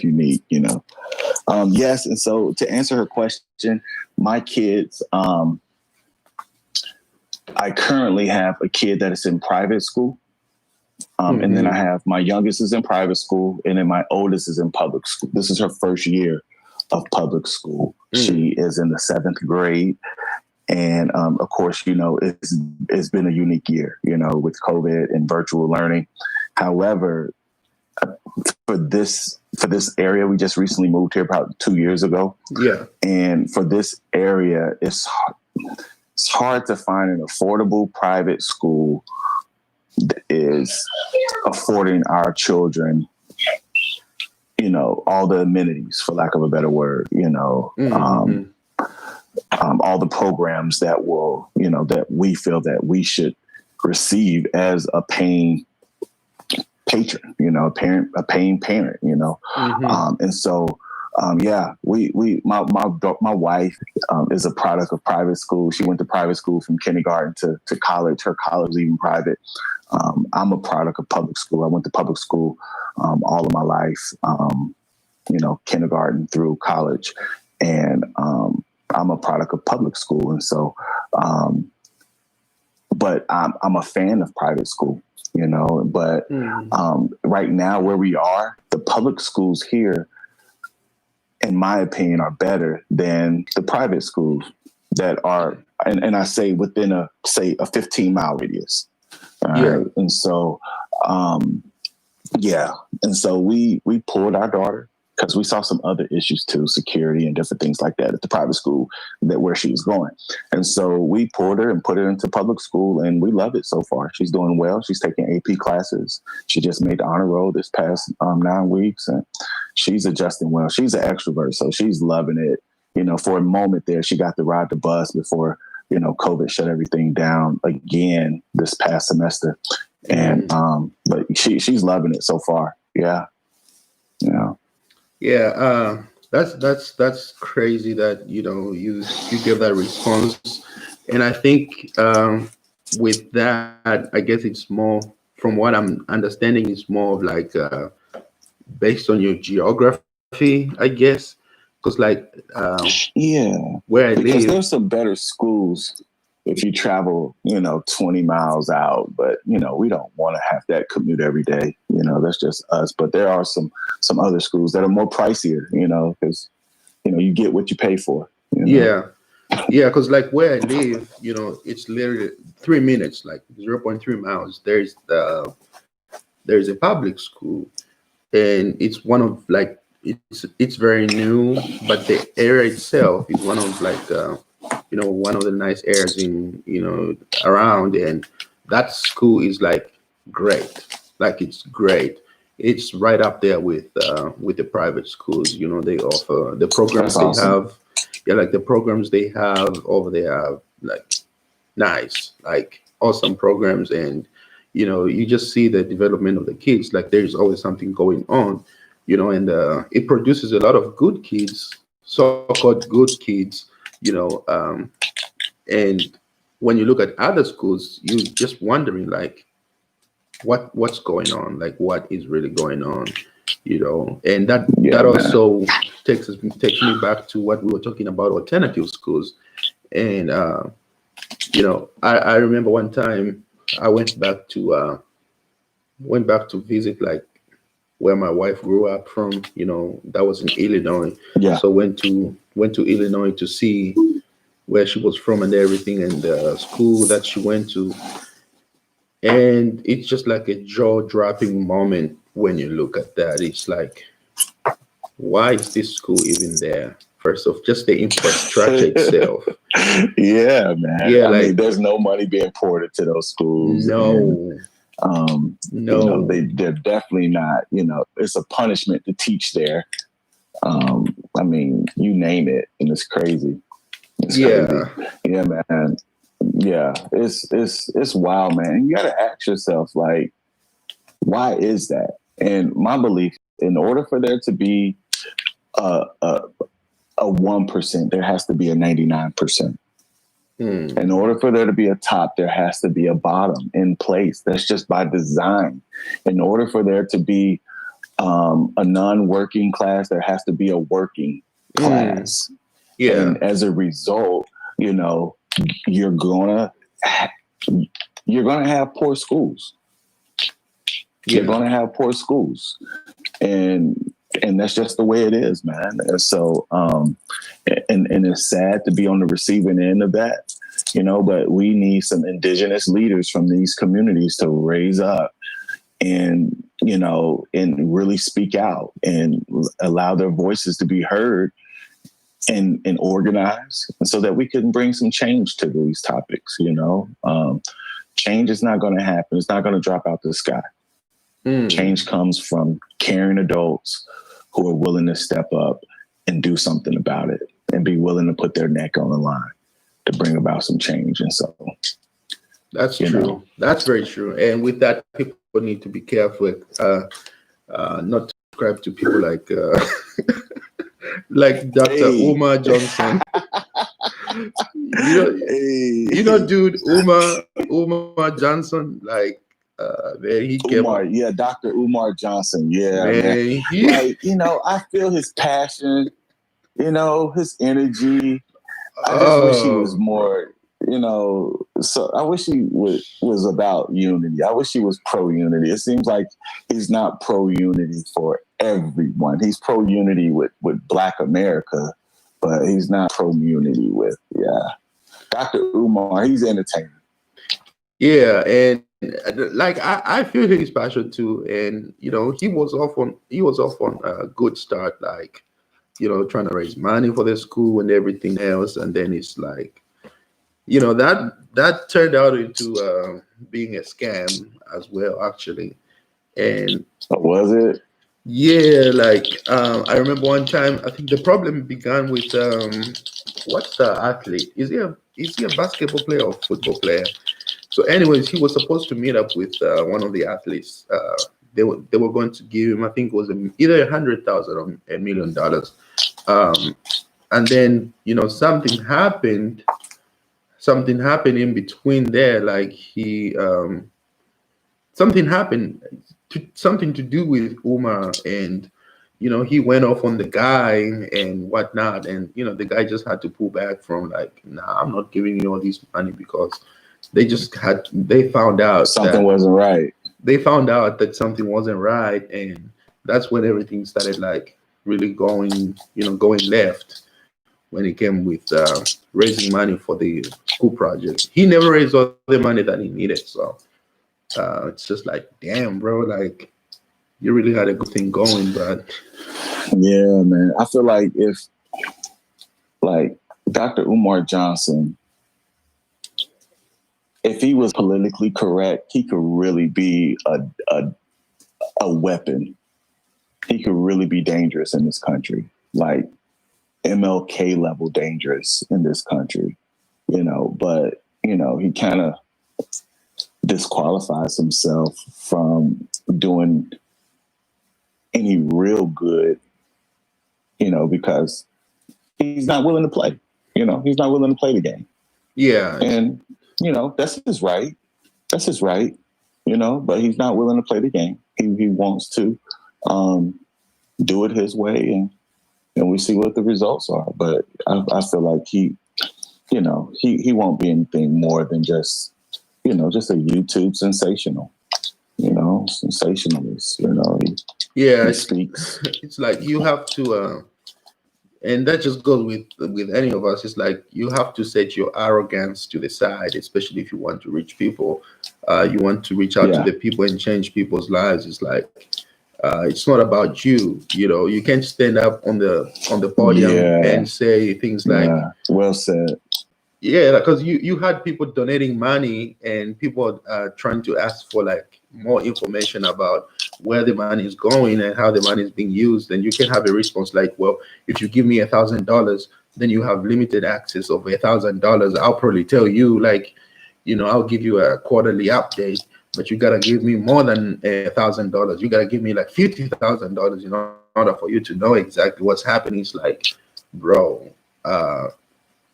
Speaker 8: unique. Yes, and so to answer her question, my kids. I currently have a kid that is in private school. And then I have my youngest is in private school, and then my oldest is in public school. This is her first year of public school. She is in the 7th grade. And of course, it's been a unique year, with COVID and virtual learning. However, for this area, we just recently moved here about 2 years ago.
Speaker 1: Yeah.
Speaker 8: And for this area, it's hard to find an affordable private school that is affording our children, all the amenities, for lack of a better word, all the programs that will, that we feel that we should receive as a paying patron, a paying parent, and so My wife is a product of private school. She went to private school from kindergarten to college. Her college was even private. I'm a product of public school. I went to public school all of my life, kindergarten through college, and I'm a product of public school. And so, but I'm a fan of private school, but right now where we are, the public schools here, in my opinion, are better than the private schools that are, and I say within a 15-mile radius. Right. And so, and so we pulled our daughter because we saw some other issues too, security and different things like that at the private school where she was going. And so we pulled her and put her into public school, and we love it so far. She's doing well. She's taking AP classes. She just made the honor roll this past 9 weeks, and she's adjusting well. She's an extrovert, so she's loving it. For a moment there, she got to ride the bus before, COVID shut everything down again this past semester. And but she's loving it so far. Yeah.
Speaker 1: That's crazy that you give that response. And I think with that, I guess it's more, from what I'm understanding, it's more of like based on your geography, I guess. Because where I live,
Speaker 8: there's some better schools if you travel 20 miles out, but we don't want to have that commute every day. That's just us. But there are some other schools that are more pricier, because you get what you pay for.
Speaker 1: Because like where I live, it's literally 3 minutes, like 0.3 miles. There's a public school, and it's one of like it's very new, but the area itself is one of like one of the nice areas in around, and that school is like great. Like it's great. It's right up there with the private schools. They offer the programs they have. Yeah, like the programs they have over there are like nice, like awesome programs, and you just see the development of the kids. Like there's always something going on, and it produces a lot of good kids, so-called good kids, and when you look at other schools, you're just wondering like what's going on, like what is really going on, and that also takes me back to what we were talking about, alternative schools. And I remember one time I went back to visit like where my wife grew up from. That was in Illinois. So went to Illinois to see where she was from and everything, and the school that she went to. And it's just like a jaw-dropping moment when you look at that. It's like, why is this school even there? First off, just the infrastructure itself.
Speaker 8: Yeah, man.
Speaker 1: Yeah,
Speaker 8: I mean, there's no money being poured into those schools.
Speaker 1: No.
Speaker 8: No. They're definitely not, it's a punishment to teach there. I mean, you name it, and it's crazy. It's crazy. Yeah, man. Yeah, it's wild, man. You got to ask yourself, like, why is that? And my belief, in order for there to be a 1%, there has to be a 99%. In order for there to be a top, there has to be a bottom in place. That's just by design. In order for there to be a non-working class, there has to be a working class. And as a result, you're gonna have poor schools. You're gonna have poor schools, and that's just the way it is, man. And so, and it's sad to be on the receiving end of that, But we need some indigenous leaders from these communities to raise up, and and really speak out and allow their voices to be heard. And organize, so that we can bring some change to these topics. Change is not going to happen. It's not going to drop out the sky. Change comes from caring adults who are willing to step up and do something about it, and be willing to put their neck on the line to bring about some change. And so
Speaker 1: that's true. That's very true. And with that, people need to be careful not to subscribe to people like like Dr.
Speaker 8: Hey.
Speaker 1: Umar Johnson.
Speaker 8: Hey.
Speaker 1: Dude, Umar Johnson, like, man, he came
Speaker 8: Umar,
Speaker 1: up.
Speaker 8: yeah, Dr. Umar Johnson. Yeah, man.
Speaker 1: Man,
Speaker 8: Like, I feel his passion, his energy. I just wish he was more, so I wish he was about unity. I wish he was pro-unity. It seems like he's not pro-unity for everyone. He's pro-unity with Black America, but he's not pro-unity with, Dr. Umar, he's entertaining.
Speaker 1: Yeah, and like I feel his passion too, and he was off on a good start, like trying to raise money for the school and everything else, and then it's like that turned out into being a scam as well, actually. And
Speaker 8: was it?
Speaker 1: yeah, like I remember one time, I think the problem began with what's the athlete? Is he a basketball player or football player? So, anyways, he was supposed to meet up with one of the athletes. They were going to give him, I think it was either 100,000 or $1 million. And then something happened. Something happened in between there. Like something happened, something to do with Umar, and he went off on the guy and whatnot, and the guy just had to pull back from, like, nah, I'm not giving you all this money, because they found out
Speaker 8: something wasn't right.
Speaker 1: They found out that something wasn't right, and that's when everything started, like, really going left when it came with raising money for the school project. He never raised all the money that he needed, so it's just like, damn, bro, like, you really had a good thing going, but
Speaker 8: yeah, man, I feel like if, like, Dr. Umar Johnson, if he was politically correct, he could really be a weapon. He could really be dangerous in this country, like MLK level dangerous in this country, but, he kind of disqualifies himself from doing any real good, because he's not willing to play. He's not willing to play the game.
Speaker 1: Yeah.
Speaker 8: And, that's his right. That's his right, but he's not willing to play the game. He wants to do it his way, and we see what the results are. But I feel like he won't be anything more than just a YouTube sensational, sensationalist,
Speaker 1: Yeah,
Speaker 8: he speaks.
Speaker 1: it's like you have to and that just goes with any of us. It's like you have to set your arrogance to the side, especially if you want to reach people. You want to reach out to the people and change people's lives. It's like it's not about you. You can't stand up on the podium and say things like,
Speaker 8: well said.
Speaker 1: Yeah, because you had people donating money, and people trying to ask for, like, more information about where the money is going and how the money is being used. And you can have a response like, well, if you give me $1,000, then you have limited access of $1,000. I'll probably tell you, like, I'll give you a quarterly update, but you gotta give me more than $1,000. You gotta give me like $50,000 in order for you to know exactly what's happening. It's like, bro,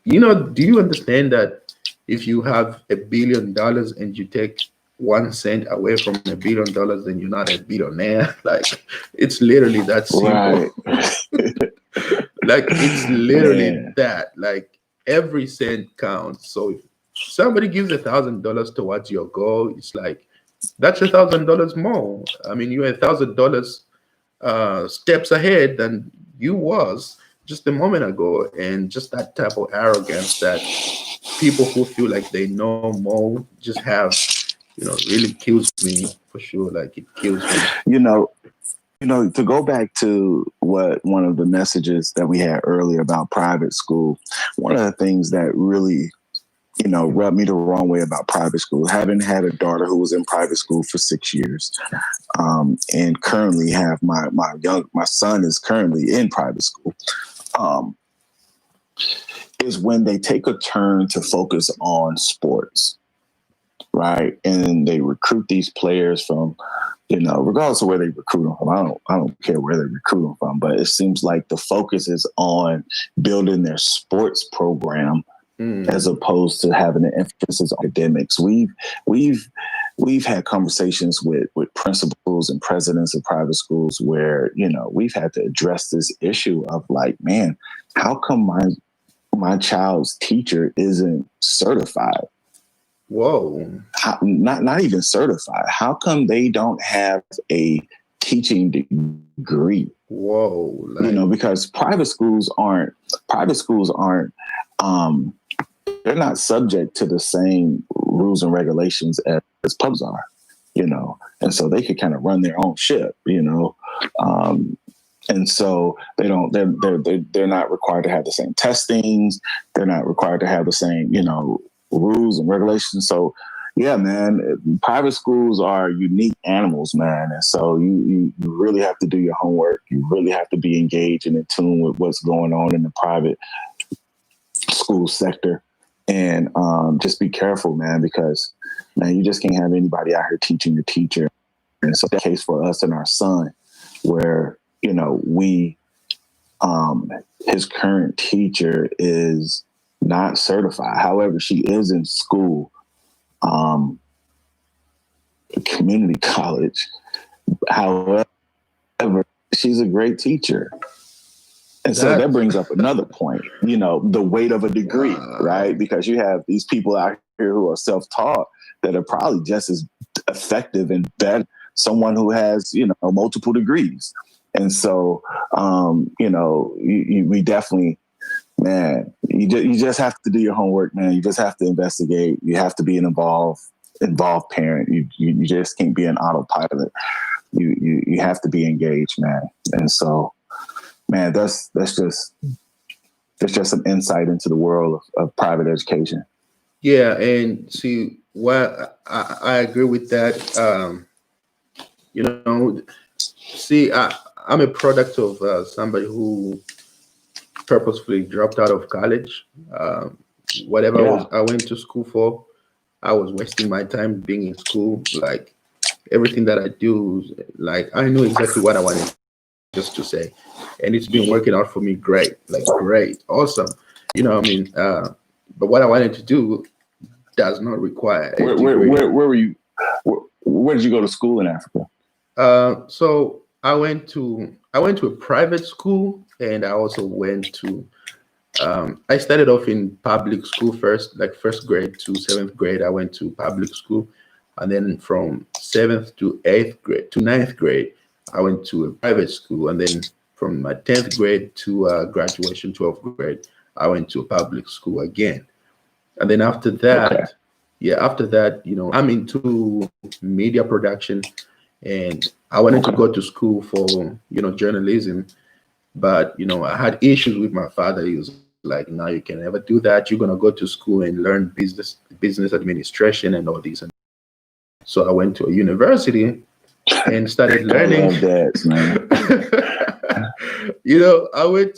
Speaker 1: do you understand that if you have $1 billion and you take 1 cent away from $1 billion, then you're not a billionaire? Like, it's literally that simple.
Speaker 8: Right.
Speaker 1: Like, it's literally that. Like, every cent counts. So if somebody gives $1,000 towards your goal, it's like, that's $1,000 more. I mean, you're $1,000 steps ahead than you was just a moment ago. And just that type of arrogance that people who feel like they know more just have, really kills me, for sure. Like, it kills me.
Speaker 8: To go back to what one of the messages that we had earlier about private school, one of the things that really, rubbed me the wrong way about private school, having had a daughter who was in private school for 6 years, and currently have my son is currently in private school, is when they take a turn to focus on sports, right? And they recruit these players from, regardless of where they recruit them from. I don't care where they recruit them from, but it seems like the focus is on building their sports program as opposed to having an emphasis on academics. We've had conversations with principals and presidents of private schools where, we've had to address this issue of like, man, how come my child's teacher isn't certified?
Speaker 1: Whoa.
Speaker 8: Not even certified. How come they don't have a teaching degree?
Speaker 1: Whoa.
Speaker 8: Because private schools aren't they're not subject to the same rules and regulations as pubs are, and so they could kind of run their own ship, and so they're not required to have the same testings. They're not required to have the same, rules and regulations. So yeah, man, private schools are unique animals, man. And so you really have to do your homework. You really have to be engaged and in tune with what's going on in the private school sector. And just be careful, man, because, man, you just can't have anybody out here teaching your teacher. And so that's the case for us and our son, where, his current teacher is not certified. However, she is in school, community college. However, she's a great teacher. And so that brings up another point, the weight of a degree, right? Because you have these people out here who are self-taught that are probably just as effective and better someone who has, multiple degrees. And so, we definitely, man, you just have to do your homework, man. You just have to investigate. You have to be an involved parent. You just can't be an autopilot. You have to be engaged, man. And so, man, that's just some insight into the world of private education.
Speaker 1: Yeah, and see, I agree with that. I'm a product of somebody who purposefully dropped out of college. Whatever I went to school for, I was wasting my time being in school. Like everything that I do, like I know exactly what I wanted just to say, and it's been working out for me great, awesome. But what I wanted to do does not require a degree.
Speaker 8: Where were you? Where did you go to school in Africa?
Speaker 1: So I went to a private school, and I also went to. I started off in public school first, like first grade to seventh grade. I went to public school, and then from seventh to ninth grade, I went to a private school, and then from my 10th grade to graduation, 12th grade, I went to a public school again. And then after that, I'm into media production, and I wanted to go to school for, journalism. But, I had issues with my father. He was like, no, you can never do that. You're going to go to school and learn business administration and all these. So I went to a university and started learning.
Speaker 8: I love that, man.
Speaker 1: I went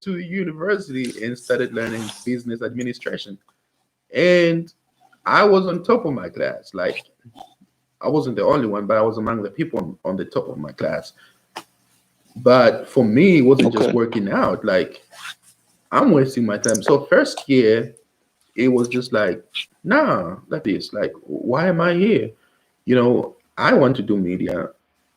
Speaker 1: to university and started learning business administration, and I was on top of my class. Like I wasn't the only one, but I was among the people on the top of my class. But for me, it wasn't just working out. Like I'm wasting my time. So first year, it was just like, nah, like this. Like, why am I here? I want to do media.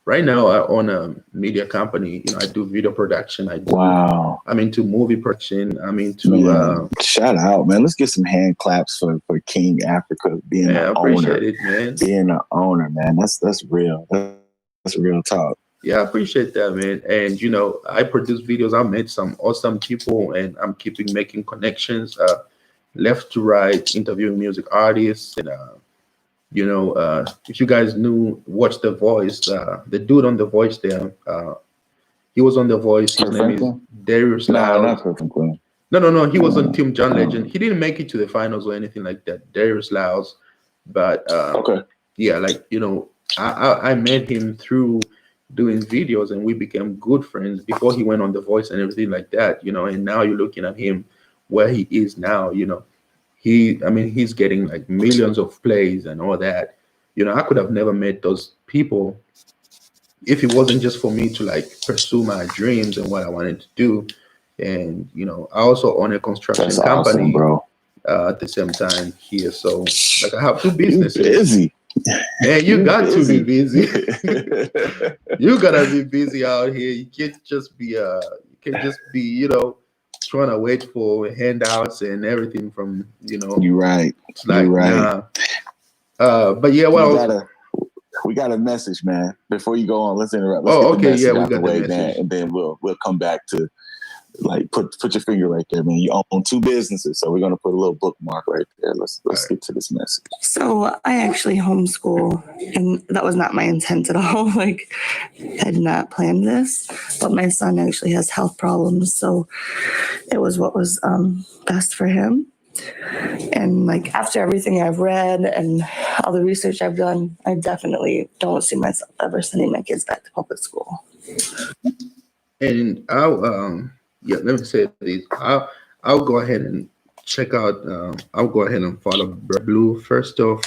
Speaker 1: Right now, I own a media company. I do video production. I'm into movie production. I'm into
Speaker 8: shout out, man. Let's get some hand claps for King Africa being an owner.
Speaker 1: I appreciate it, man.
Speaker 8: Being an owner, man. That's real. That's real talk.
Speaker 1: Yeah, I appreciate that, man. And I produce videos. I met some awesome people, and I'm keeping making connections, left to right, interviewing music artists, and if you guys watch The Voice, the dude on The Voice there, he was on The Voice. His name is Darius Lyles. No, he was on Team John Legend. He didn't make it to the finals or anything like that. Darius Lyles, but I met him through doing videos, and we became good friends before he went on The Voice and everything like that. And now you're looking at him where he is now. He's getting like millions of plays and all that. I could have never met those people if it wasn't just for me to like pursue my dreams and what I wanted to do. And I also own a construction
Speaker 8: That's awesome,
Speaker 1: company
Speaker 8: bro.
Speaker 1: at the same time here. So like I have two
Speaker 8: You
Speaker 1: businesses.
Speaker 8: busy.
Speaker 1: Man, you got to be busy.
Speaker 8: busy.
Speaker 1: You gotta be busy out here. You can't just be, trying to wait for handouts and everything from,
Speaker 8: You're right.
Speaker 1: it's like,
Speaker 8: You're right.
Speaker 1: nah. But yeah,
Speaker 8: We got a message, man. Before you go on, let's interrupt.
Speaker 1: Oh,
Speaker 8: Let's get the
Speaker 1: okay,
Speaker 8: message
Speaker 1: yeah, we
Speaker 8: out the
Speaker 1: got the
Speaker 8: way,
Speaker 1: message.
Speaker 8: man, and then we'll come back to like put your finger right there, man. You own two businesses, so we're gonna put a little bookmark right there. Let's get to this message.
Speaker 9: So I actually homeschool, and that was not my intent at all. Like, I had not planned this, but my son actually has health problems, so it was what was best for him. And like after everything I've read and all the research I've done, I definitely don't see myself ever sending my kids back to public school.
Speaker 1: And let me say this. I'll go ahead and check out. I'll go ahead and follow Blue first off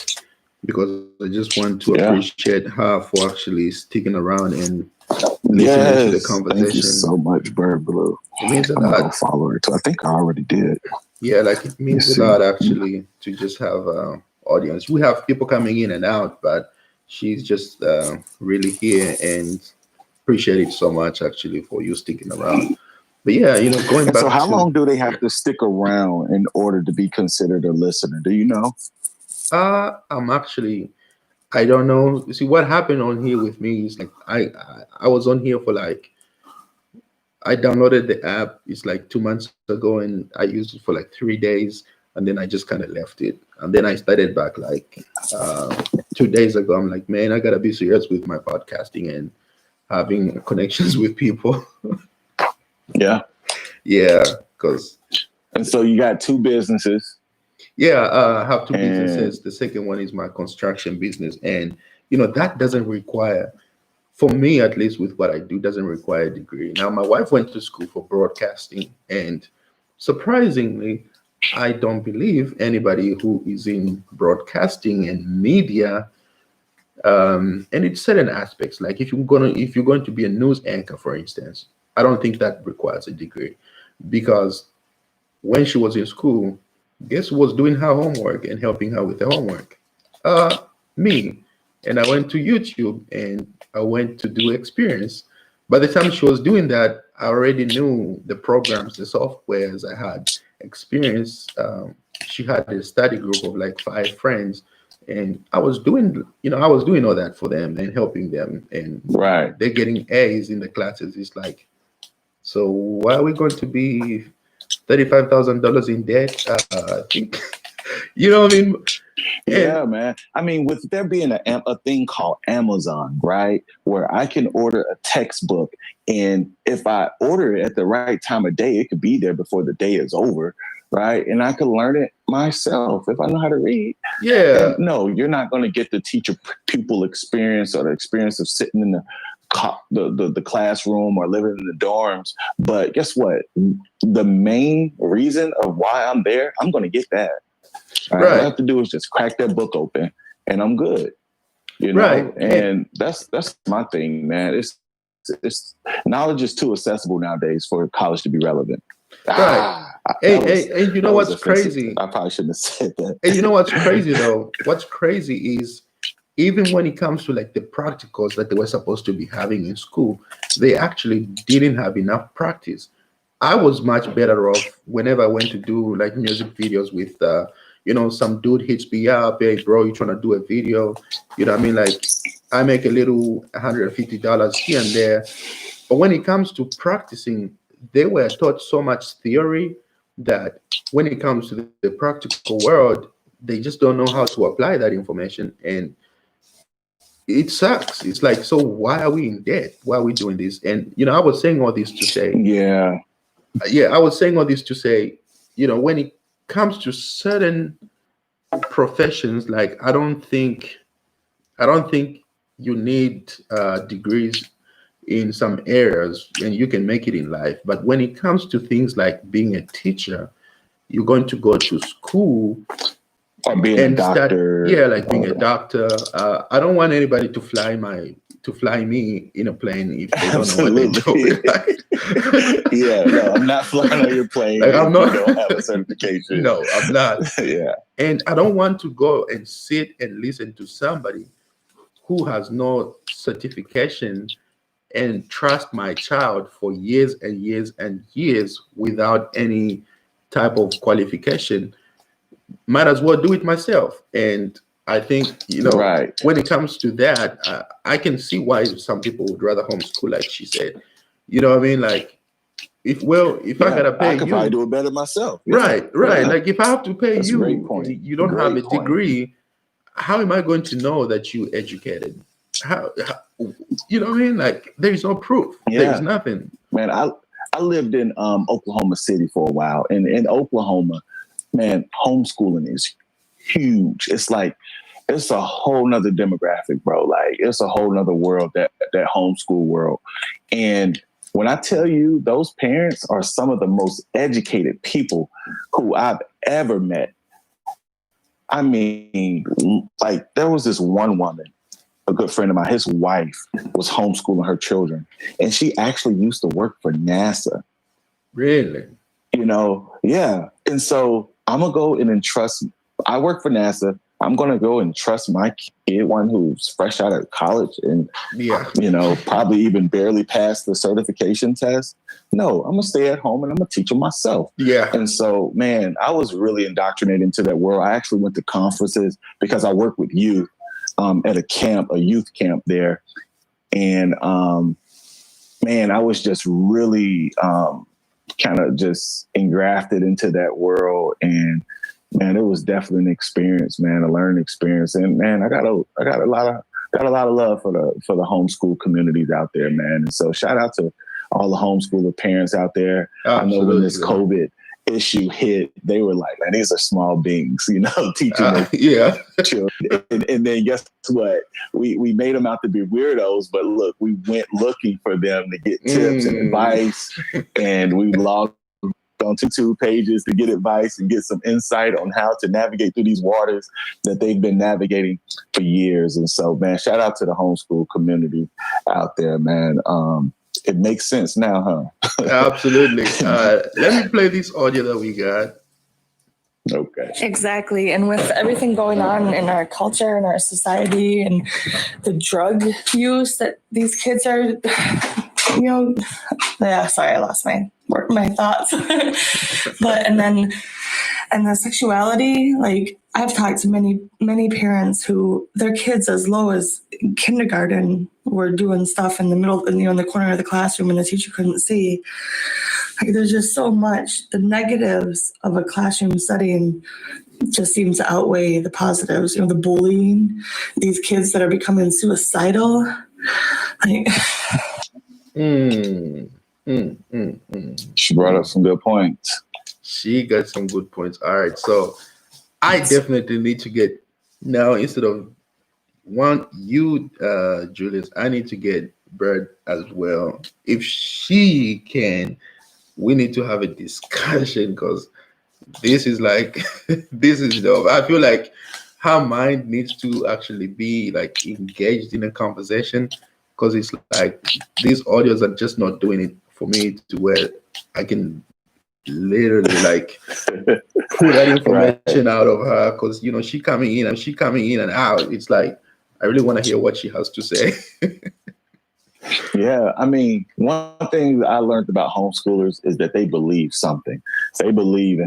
Speaker 1: because I just want to appreciate her for actually sticking around and listening to the conversation.
Speaker 8: Thank you so much, Bird Blue.
Speaker 1: It means a
Speaker 8: I'm gonna go
Speaker 1: lot.
Speaker 8: follow her too. I think I already did.
Speaker 1: Yeah, like it means a lot actually to just have audience. We have people coming in and out, but she's just really here and appreciate it so much actually for you sticking around. But yeah, going back.
Speaker 8: So how long do they have to stick around in order to be considered a listener? Do you know?
Speaker 1: I don't know. You see, what happened on here with me is like I was on here for like I downloaded the app. It's like 2 months ago, and I used it for like 3 days, and then I just kind of left it. And then I started back like 2 days ago. I'm like, man, I gotta be serious with my podcasting and having connections with people.
Speaker 8: Yeah.
Speaker 1: Yeah, because.
Speaker 8: And so you got two businesses.
Speaker 1: Yeah, I have two businesses. The second one is my construction business, and that doesn't require. For me, at least with what I do, doesn't require a degree. Now, my wife went to school for broadcasting, and surprisingly, I don't believe anybody who is in broadcasting and media, and it's certain aspects. Like if you're going to be a news anchor, for instance, I don't think that requires a degree, because when she was in school, guess who was doing her homework and helping her with the homework? Me. And I went to YouTube and I went to do experience. By the time she was doing that, I already knew the programs, the softwares. I had experience. She had a study group of like 5 friends, and I was doing all that for them and helping them. And they're getting A's in the classes. It's like, so why are we going to be $35,000 in debt? I think, you know what I mean?
Speaker 8: Yeah, man. I mean, with there being a thing called Amazon, right, where I can order a textbook, and if I order it at the right time of day, it could be there before the day is over, right? And I could learn it myself if I know how to read.
Speaker 1: Yeah.
Speaker 8: And no, you're not going to get the teacher-pupil experience or the experience of sitting in the classroom or living in the dorms. But guess what? The main reason of why I'm there, I'm going to get that. All right. All I have to do is just crack that book open, and I'm good. Right. And that's my thing, man. It's knowledge is too accessible nowadays for college to be relevant.
Speaker 1: Right. And you know what's crazy?
Speaker 8: I probably shouldn't have said that.
Speaker 1: And you know what's crazy though? What's crazy is even when it comes to like the practicals that they were supposed to be having in school, they actually didn't have enough practice. I was much better off whenever I went to do like music videos with some dude hits me up, hey bro, you trying to do a video? You know what I mean? Like I make a little $150 here and there. But when it comes to practicing, they were taught so much theory that when it comes to the practical world, they just don't know how to apply that information. And it sucks. It's like, so why are we in debt? Why are we doing this? And, I was saying all this to say, I was saying all this to say, when it comes to certain professions, like I don't think you need degrees in some areas, and you can make it in life. But when it comes to things like being a teacher, you're going to go to school
Speaker 8: Or being a doctor.
Speaker 1: Yeah, like being a doctor. I don't want anybody to fly me in a plane if they don't know what they're doing.
Speaker 8: Yeah, no, I'm not flying on your plane
Speaker 1: Like,
Speaker 8: if
Speaker 1: I'm not,
Speaker 8: you don't have a certification.
Speaker 1: No, I'm not.
Speaker 8: Yeah.
Speaker 1: And I don't want to go and sit and listen to somebody who has no certification and trust my child for years and years and years without any type of qualification. Might as well do it myself. And I think,
Speaker 8: Right.
Speaker 1: when it comes to that, I can see why some people would rather homeschool, like she said. You know what I mean? Like, if I gotta pay
Speaker 8: I could
Speaker 1: you,
Speaker 8: probably do it better myself.
Speaker 1: right.
Speaker 8: Yeah.
Speaker 1: Like, if I have to pay
Speaker 8: That's a
Speaker 1: you,
Speaker 8: great point.
Speaker 1: and you don't have a
Speaker 8: Great point.
Speaker 1: degree, how am I going to know that you educated? How you know what I mean? Like, there is no proof.
Speaker 8: Yeah.
Speaker 1: There is nothing.
Speaker 8: Man, I lived in Oklahoma City for a while, and in Oklahoma, man, homeschooling is huge. It's like it's a whole nother demographic, bro. Like, it's a whole nother world, that homeschool world. And when I tell you, those parents are some of the most educated people who I've ever met. I mean, like, there was this one woman, a good friend of mine, his wife was homeschooling her children, and she actually used to work for NASA.
Speaker 1: Really?
Speaker 8: Yeah. And so I'm going to go and entrust, I work for NASA. I'm going to go and trust my kid, one who's fresh out of college and, probably even barely passed the certification test. No, I'm going to stay at home and I'm going to teach them myself.
Speaker 1: Yeah.
Speaker 8: And so, man, I was really indoctrinated into that world. I actually went to conferences because I work with youth at a youth camp there. And, man, I was just really kind of just engrafted into that world. And, man, it was definitely an experience, man, a learning experience. And, man, I got a lot of love for the homeschool communities out there, man. And so shout out to all the homeschooler parents out there.
Speaker 1: Absolutely.
Speaker 8: I know when this COVID issue hit, they were like, man, these are small beings, teaching their children. And then guess what? We made them out to be weirdos, but look, we went looking for them to get tips and advice, and we logged on 2 pages to get advice and get some insight on how to navigate through these waters that they've been navigating for years. And so, man, shout out to the homeschool community out there, man. It makes sense now, huh?
Speaker 1: Absolutely. Let me play this audio that we got.
Speaker 8: Okay.
Speaker 9: Exactly. And with everything going on in our culture and our society and the drug use that these kids are, sorry, I lost my thoughts. And the sexuality, like, I've talked to many parents who their kids as low as kindergarten were doing stuff in the middle, in the corner of the classroom, and the teacher couldn't see. Like, there's just so much. The negatives of a classroom setting just seems to outweigh the positives. The bullying, these kids that are becoming suicidal. Like,
Speaker 8: She brought up some good points.
Speaker 1: She got some good points. All right. So I definitely need to get now, instead of Julius, I need to get Bird as well. If she can, we need to have a discussion, because this is like, this is dope. I feel like her mind needs to actually be like engaged in a conversation, because it's like these audios are just not doing it for me to where I can literally like pull that information out of her, because she coming in and out. It's like I really want to hear what she has to say.
Speaker 8: Yeah, I mean, one thing that I learned about homeschoolers is that they believe something. They believe,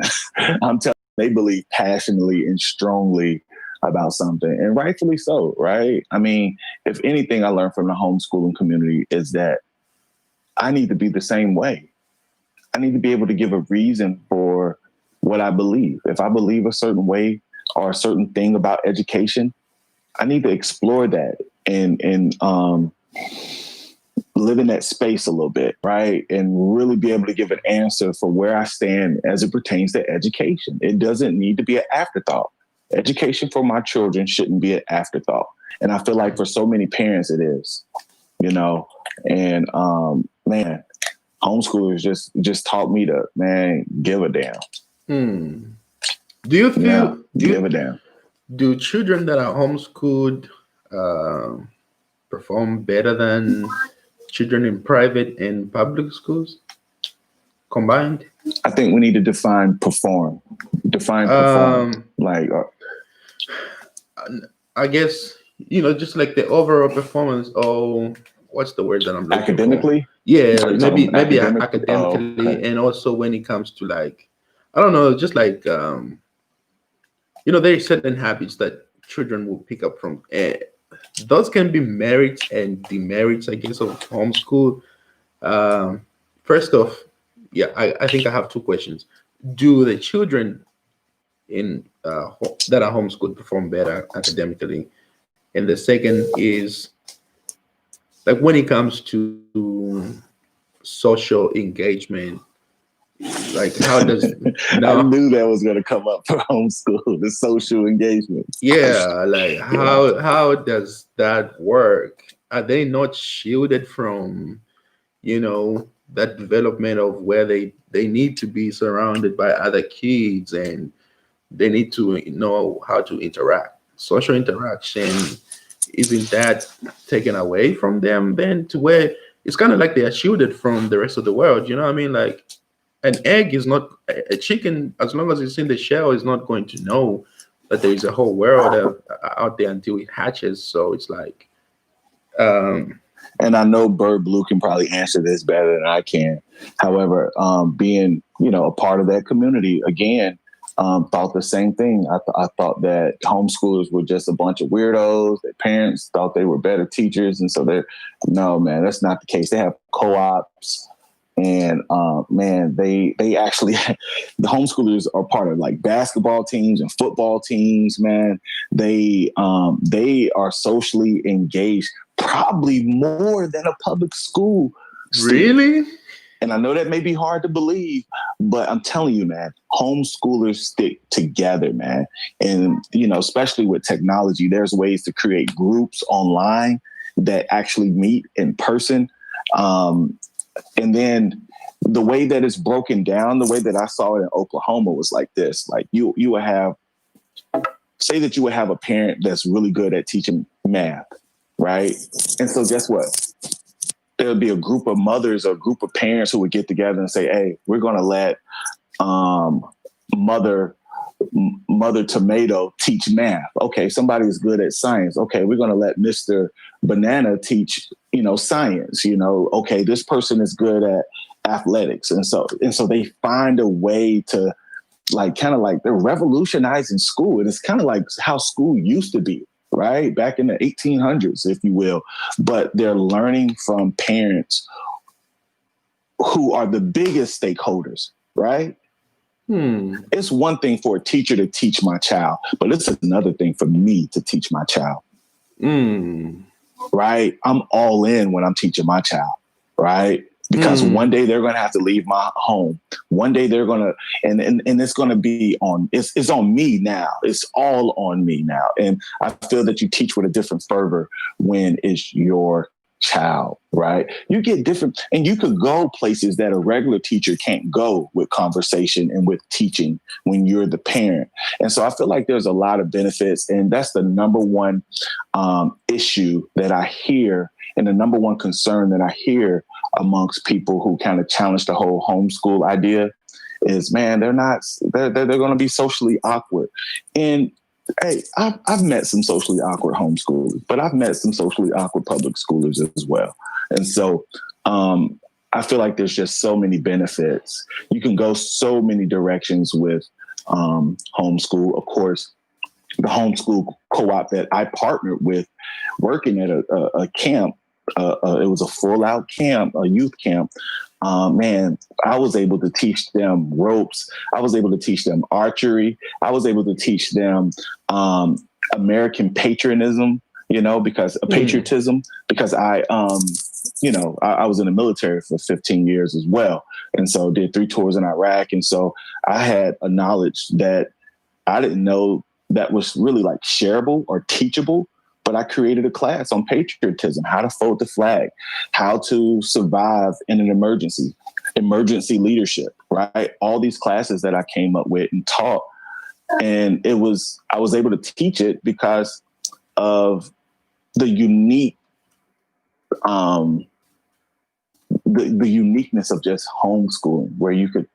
Speaker 8: they believe passionately and strongly about something, and rightfully so, right? I mean, if anything I learned from the homeschooling community is that I need to be the same way. I need to be able to give a reason for what I believe. If I believe a certain way or a certain thing about education, I need to explore that and live in that space a little bit, right? And really be able to give an answer for where I stand as it pertains to education. It doesn't need to be an afterthought. Education for my children shouldn't be an afterthought. And I feel like for so many parents it is, and man, homeschoolers just taught me to, man, give a damn.
Speaker 1: Do you feel
Speaker 8: give a damn?
Speaker 1: Do children that are homeschooled uh, perform better than children in private and public schools combined?
Speaker 8: I think we need to define perform. Define perform.
Speaker 1: Um,
Speaker 8: Like,
Speaker 1: I guess just like the overall performance. Oh, what's the word that I'm looking for?
Speaker 8: academically?
Speaker 1: Yeah,
Speaker 8: Are you talking
Speaker 1: maybe
Speaker 8: academic? Oh,
Speaker 1: academically,
Speaker 8: okay.
Speaker 1: and also when it comes to like, I don't know, just like there are certain habits that children will pick up from. Those can be merits and demerits, I guess, of homeschool. Um, First off, yeah, I think I have two questions. Do the children in that are homeschooled perform better academically? And the second is like when it comes to social engagement, like how does
Speaker 8: I
Speaker 1: now?
Speaker 8: knew that was going to come up for homeschool, the social engagement.
Speaker 1: Yeah, like
Speaker 8: Yeah.
Speaker 1: how does that work? Are they not shielded from that development of where they need to be surrounded by other kids, and they need to know how to interact? Social interaction, isn't that taken away from them then, to where it's kind of like they are shielded from the rest of the world? You know what I mean? Like an egg is not a chicken, as long as it's in the shell, is not going to know that there is a whole world out there until it hatches. So it's like um
Speaker 8: And I know Bird Blue can probably answer this better than I can. However, being a part of that community again, thought the same thing. I thought that homeschoolers were just a bunch of weirdos. Their parents thought they were better teachers, and so they're no, man, that's not the case. They have co-ops. And man, they actually the homeschoolers are part of like basketball teams and football teams. Man, they are socially engaged, probably more than a public school student.
Speaker 1: really.
Speaker 8: And I know that may be hard to believe, but I'm telling you, man, homeschoolers stick together, man. And especially with technology, there's ways to create groups online that actually meet in person. And then the way that it's broken down, the way that I saw it in Oklahoma was like this. Like you would have, say that you would have a parent that's really good at teaching math, right? And so guess what? There would be a group of mothers or a group of parents who would get together and say, hey, we're going to let mother Tomato teach math. Okay, somebody is good at science. Okay, we're going to let Mr. Banana teach, science. Okay, this person is good at athletics, and so they find a way to kind of like they're revolutionizing school. And it's kind of like how school used to be, right? Back in the 1800s, if you will. But they're learning from parents who are the biggest stakeholders, right? It's one thing for a teacher to teach my child, but it's another thing for me to teach my child. Right? I'm all in when I'm teaching my child, right? Because one day they're going to have to leave my home. One day they're going to, and it's going to be it's on me now. It's all on me now. And I feel that you teach with a different fervor when it's your child, right? You get different, and you could go places that a regular teacher can't go with conversation and with teaching when you're the parent. And so I feel like there's a lot of benefits, and that's the number one issue that I hear, and the number one concern that I hear amongst people who kind of challenge the whole homeschool idea is, man, they're going to be socially awkward. And hey, I've met some socially awkward homeschoolers, but I've met some socially awkward public schoolers as well. And so I feel like there's just so many benefits. You can go so many directions with homeschool. Of course, the homeschool co-op that I partnered with, working at a camp, it was a full-out camp, a youth camp. Man, I was able to teach them ropes. I was able to teach them archery. I was able to teach them American patriotism, because I, I was in the military for 15 years as well. And so did 3 tours in Iraq. And so I had a knowledge that I didn't know that was really like shareable or teachable. But I created a class on patriotism, how to fold the flag, how to survive in an emergency leadership, right? All these classes that I came up with and taught And I was able to teach it because of the unique, the uniqueness of just homeschooling, where you could,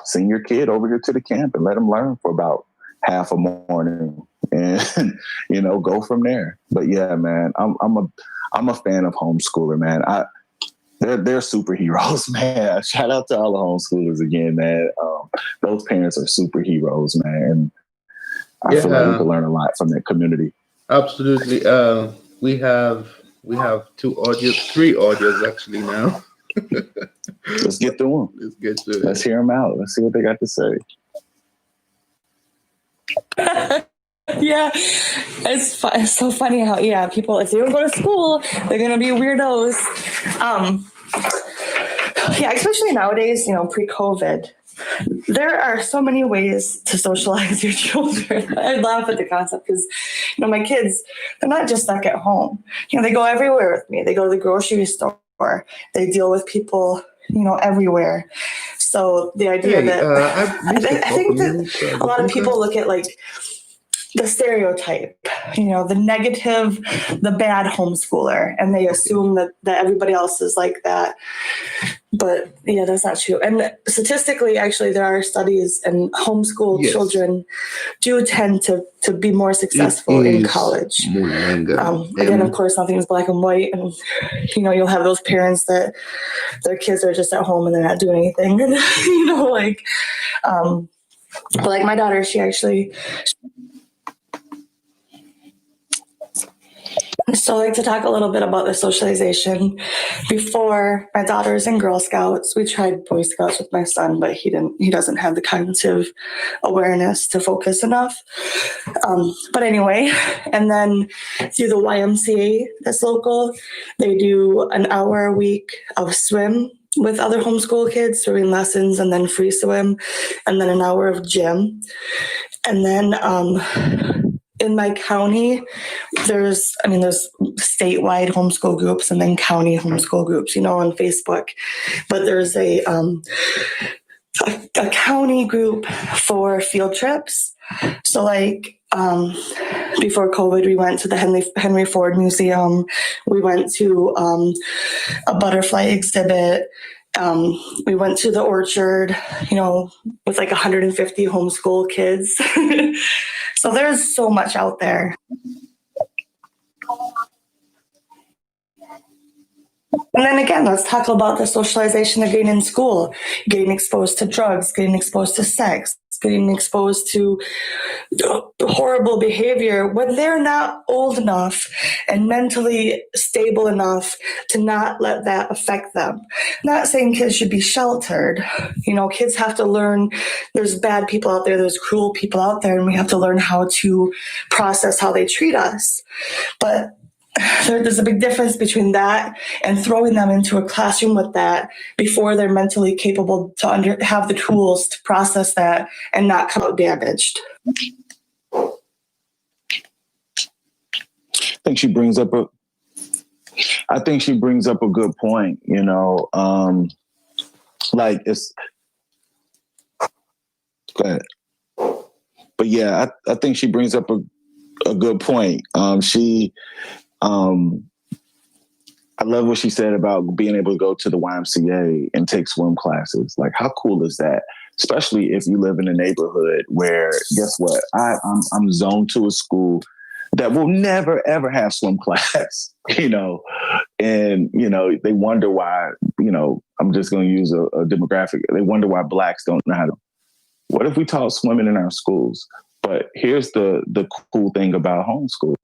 Speaker 8: send your kid over here to the camp and let them learn for about half a morning and, go from there. But yeah, man, I'm a fan of homeschooler, man. They're superheroes, man. Shout out to all the homeschoolers again, man. Those parents are superheroes, man. And I feel like we can learn a lot from that community.
Speaker 1: Absolutely. We have three audios actually now.
Speaker 8: Let's get through them.
Speaker 1: Let's get to it.
Speaker 8: Let's hear them out. Let's see what they got to say.
Speaker 9: Yeah, it's so funny how people, if they don't go to school, they're gonna be weirdos. Especially nowadays, pre-COVID, there are so many ways to socialize your children. I laugh at the concept because, my kids, they're not just stuck at home. They go everywhere with me. They go to the grocery store. They deal with people, everywhere. So the idea that I think that a lot of people look at like the stereotype, the negative, the bad homeschooler, and they assume that everybody else is like that. But that's not true. And statistically, actually, there are studies, and homeschooled children do tend to be more successful in college. Again, of course, nothing is black and white, and you'll have those parents that their kids are just at home and they're not doing anything. But like my daughter, she actually. So I like to talk a little bit about the socialization. Before, my daughter's in Girl Scouts. We tried Boy Scouts with my son, but he doesn't have the cognitive awareness to focus enough. But anyway, and then through the YMCA that's local, they do an hour a week of swim with other homeschool kids, swimming lessons, and then free swim, and then an hour of gym. And then in my county, there's statewide homeschool groups and then county homeschool groups, on Facebook. But there's a county group for field trips. So before COVID, we went to the Henry Ford Museum. We went to a butterfly exhibit. We went to the orchard, with 150 homeschool kids. So there's so much out there. And then again, let's talk about the socialization they're getting in school, getting exposed to drugs, getting exposed to sex, getting exposed to horrible behavior when they're not old enough and mentally stable enough to not let that affect them. Not saying kids should be sheltered. Kids have to learn there's bad people out there, there's cruel people out there, and we have to learn how to process how they treat us. But there's a big difference between that and throwing them into a classroom with that before they're mentally capable to have the tools to process that and not come out damaged.
Speaker 8: I think she brings up a good point, it's go ahead. But yeah, I think she brings up a good point. I love what she said about being able to go to the YMCA and take swim classes. Like, how cool is that? Especially if you live in a neighborhood where, guess what? I'm zoned to a school that will never, ever have swim class, and, they wonder why, I'm just going to use a demographic. They wonder why Blacks don't know how to. What if we taught swimming in our schools? But here's the cool thing about homeschool.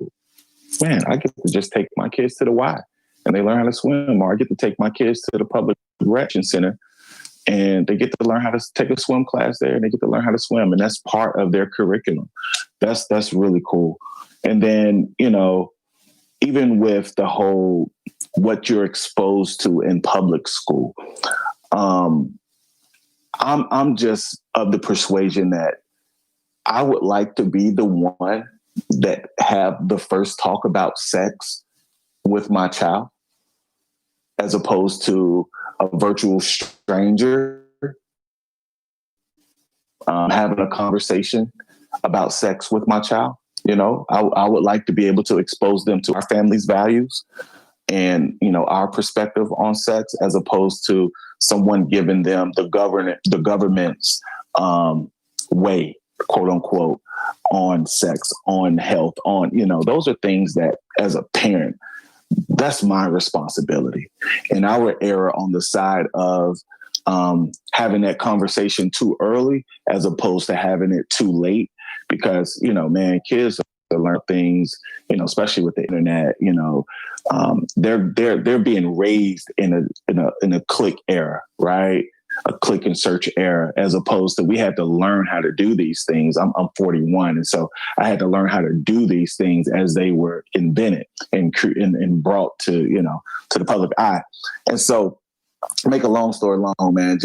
Speaker 8: Man, I get to just take my kids to the Y and they learn how to swim, or I get to take my kids to the public correction center and they get to learn how to take a swim class there and they get to learn how to swim. And that's part of their curriculum. That's really cool. And then, even with the whole, what you're exposed to in public school, I'm just of the persuasion that I would like to be the one that have the first talk about sex with my child, as opposed to a virtual stranger. having a conversation about sex with my child. You know, I would like to be able to expose them to our family's values and, you know, our perspective on sex, as opposed to someone giving them the government's way, quote unquote, on sex, on health, on, you know, those are things that as a parent, that's my responsibility. And I would err on the side of having that conversation too early as opposed to having it too late, because, you know, man, kids learn things, you know, especially with the internet, you know, they're being raised in a click era, right? A click and search era, as opposed to we had to learn how to do these things. I'm 41. And so I had to learn how to do these things as they were invented and brought to, you know, to the public eye. And so, make a long story long, man,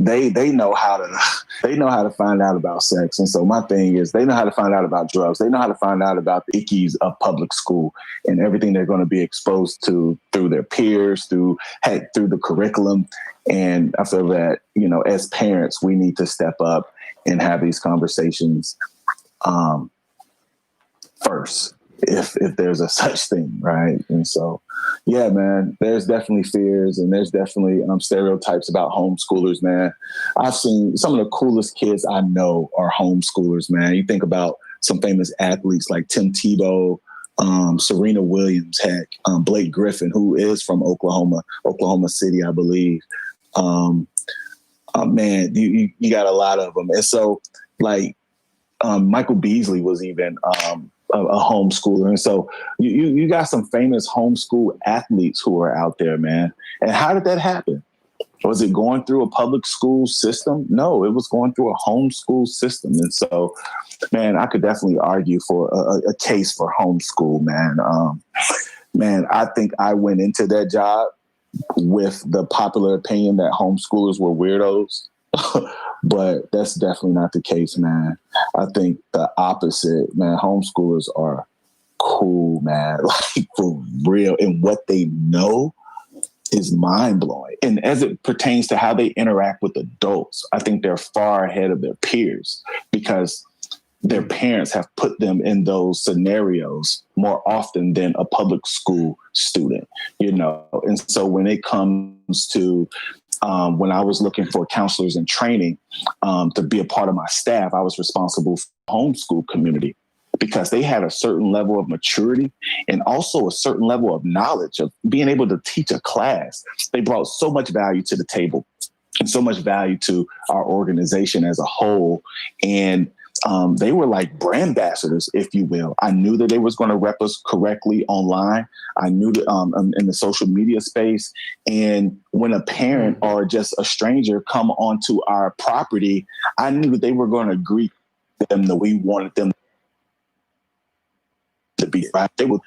Speaker 8: they know how to find out about sex. And so my thing is, they know how to find out about drugs. They know how to find out about the ickies of public school and everything they're going to be exposed to through their peers, through the curriculum. And I feel that, you know, as parents, we need to step up and have these conversations first, if there's a such thing, right? And so, yeah, man, there's definitely fears and there's definitely stereotypes about homeschoolers, man. I've seen some of the coolest kids I know are homeschoolers, man. You think about some famous athletes like Tim Tebow, Serena Williams, heck, Blake Griffin, who is from Oklahoma City, I believe. Man, you got a lot of them. And so, like, Michael Beasley was even a homeschooler. And so you got some famous homeschool athletes who are out there, man. And how did that happen? Was it going through a public school system? No, it was going through a homeschool system. And so, man, I could definitely argue for a case for homeschool, man. Man, I think I went into that job with the popular opinion that homeschoolers were weirdos. But that's definitely not the case, man. I think the opposite, man. Homeschoolers are cool, man. Like, for real. And what they know is mind-blowing. And as it pertains to how they interact with adults, I think they're far ahead of their peers because their parents have put them in those scenarios more often than a public school student, you know. And so when it comes to when I was looking for counselors in training to be a part of my staff, I was responsible for the homeschool community because they had a certain level of maturity and also a certain level of knowledge of being able to teach a class. They brought so much value to the table and so much value to our organization as a whole. And they were like brand ambassadors, if you will. I knew that they was going to rep us correctly online. I knew that in the social media space. And when a parent or just a stranger come onto our property, I knew that they were going to greet them the way we wanted them to be. Right? They would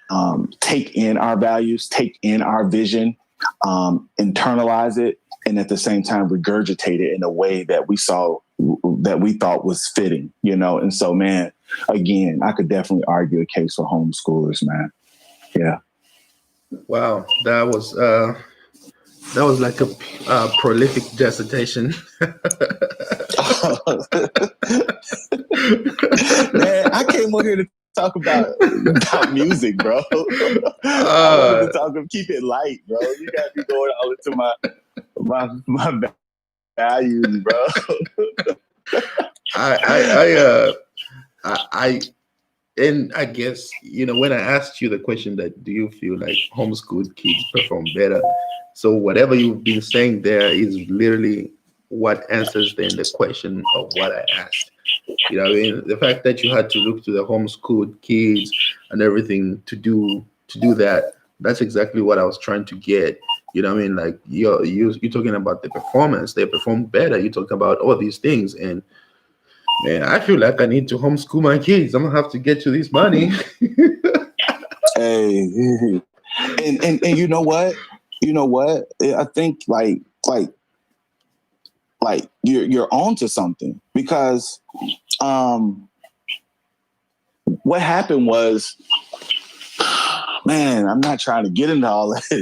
Speaker 8: take in our values, take in our vision, internalize it, and at the same time regurgitate it in a way that we thought was fitting, you know? And so, man, again, I could definitely argue a case for homeschoolers, man. Yeah.
Speaker 1: Wow. That was like a prolific dissertation.
Speaker 8: Man, I came over here to talk about music, bro. I wanted to keep it light, bro. You got me going all into my values, bro.
Speaker 1: And I guess, you know, when I asked you the question that do you feel like homeschooled kids perform better? So whatever you've been saying there is literally what answers then the question of what I asked. You know what I mean? The fact that you had to look to the homeschooled kids and everything to do that, that's exactly what I was trying to get. You know what I mean? Like you're talking about the performance. They perform better. You talk about all these things. And man, I feel like I need to homeschool my kids. I'm gonna have to get you this money.
Speaker 8: Hey, and you know what? You know what? I think like you're onto something because what happened was, man, I'm not trying to get into all of this.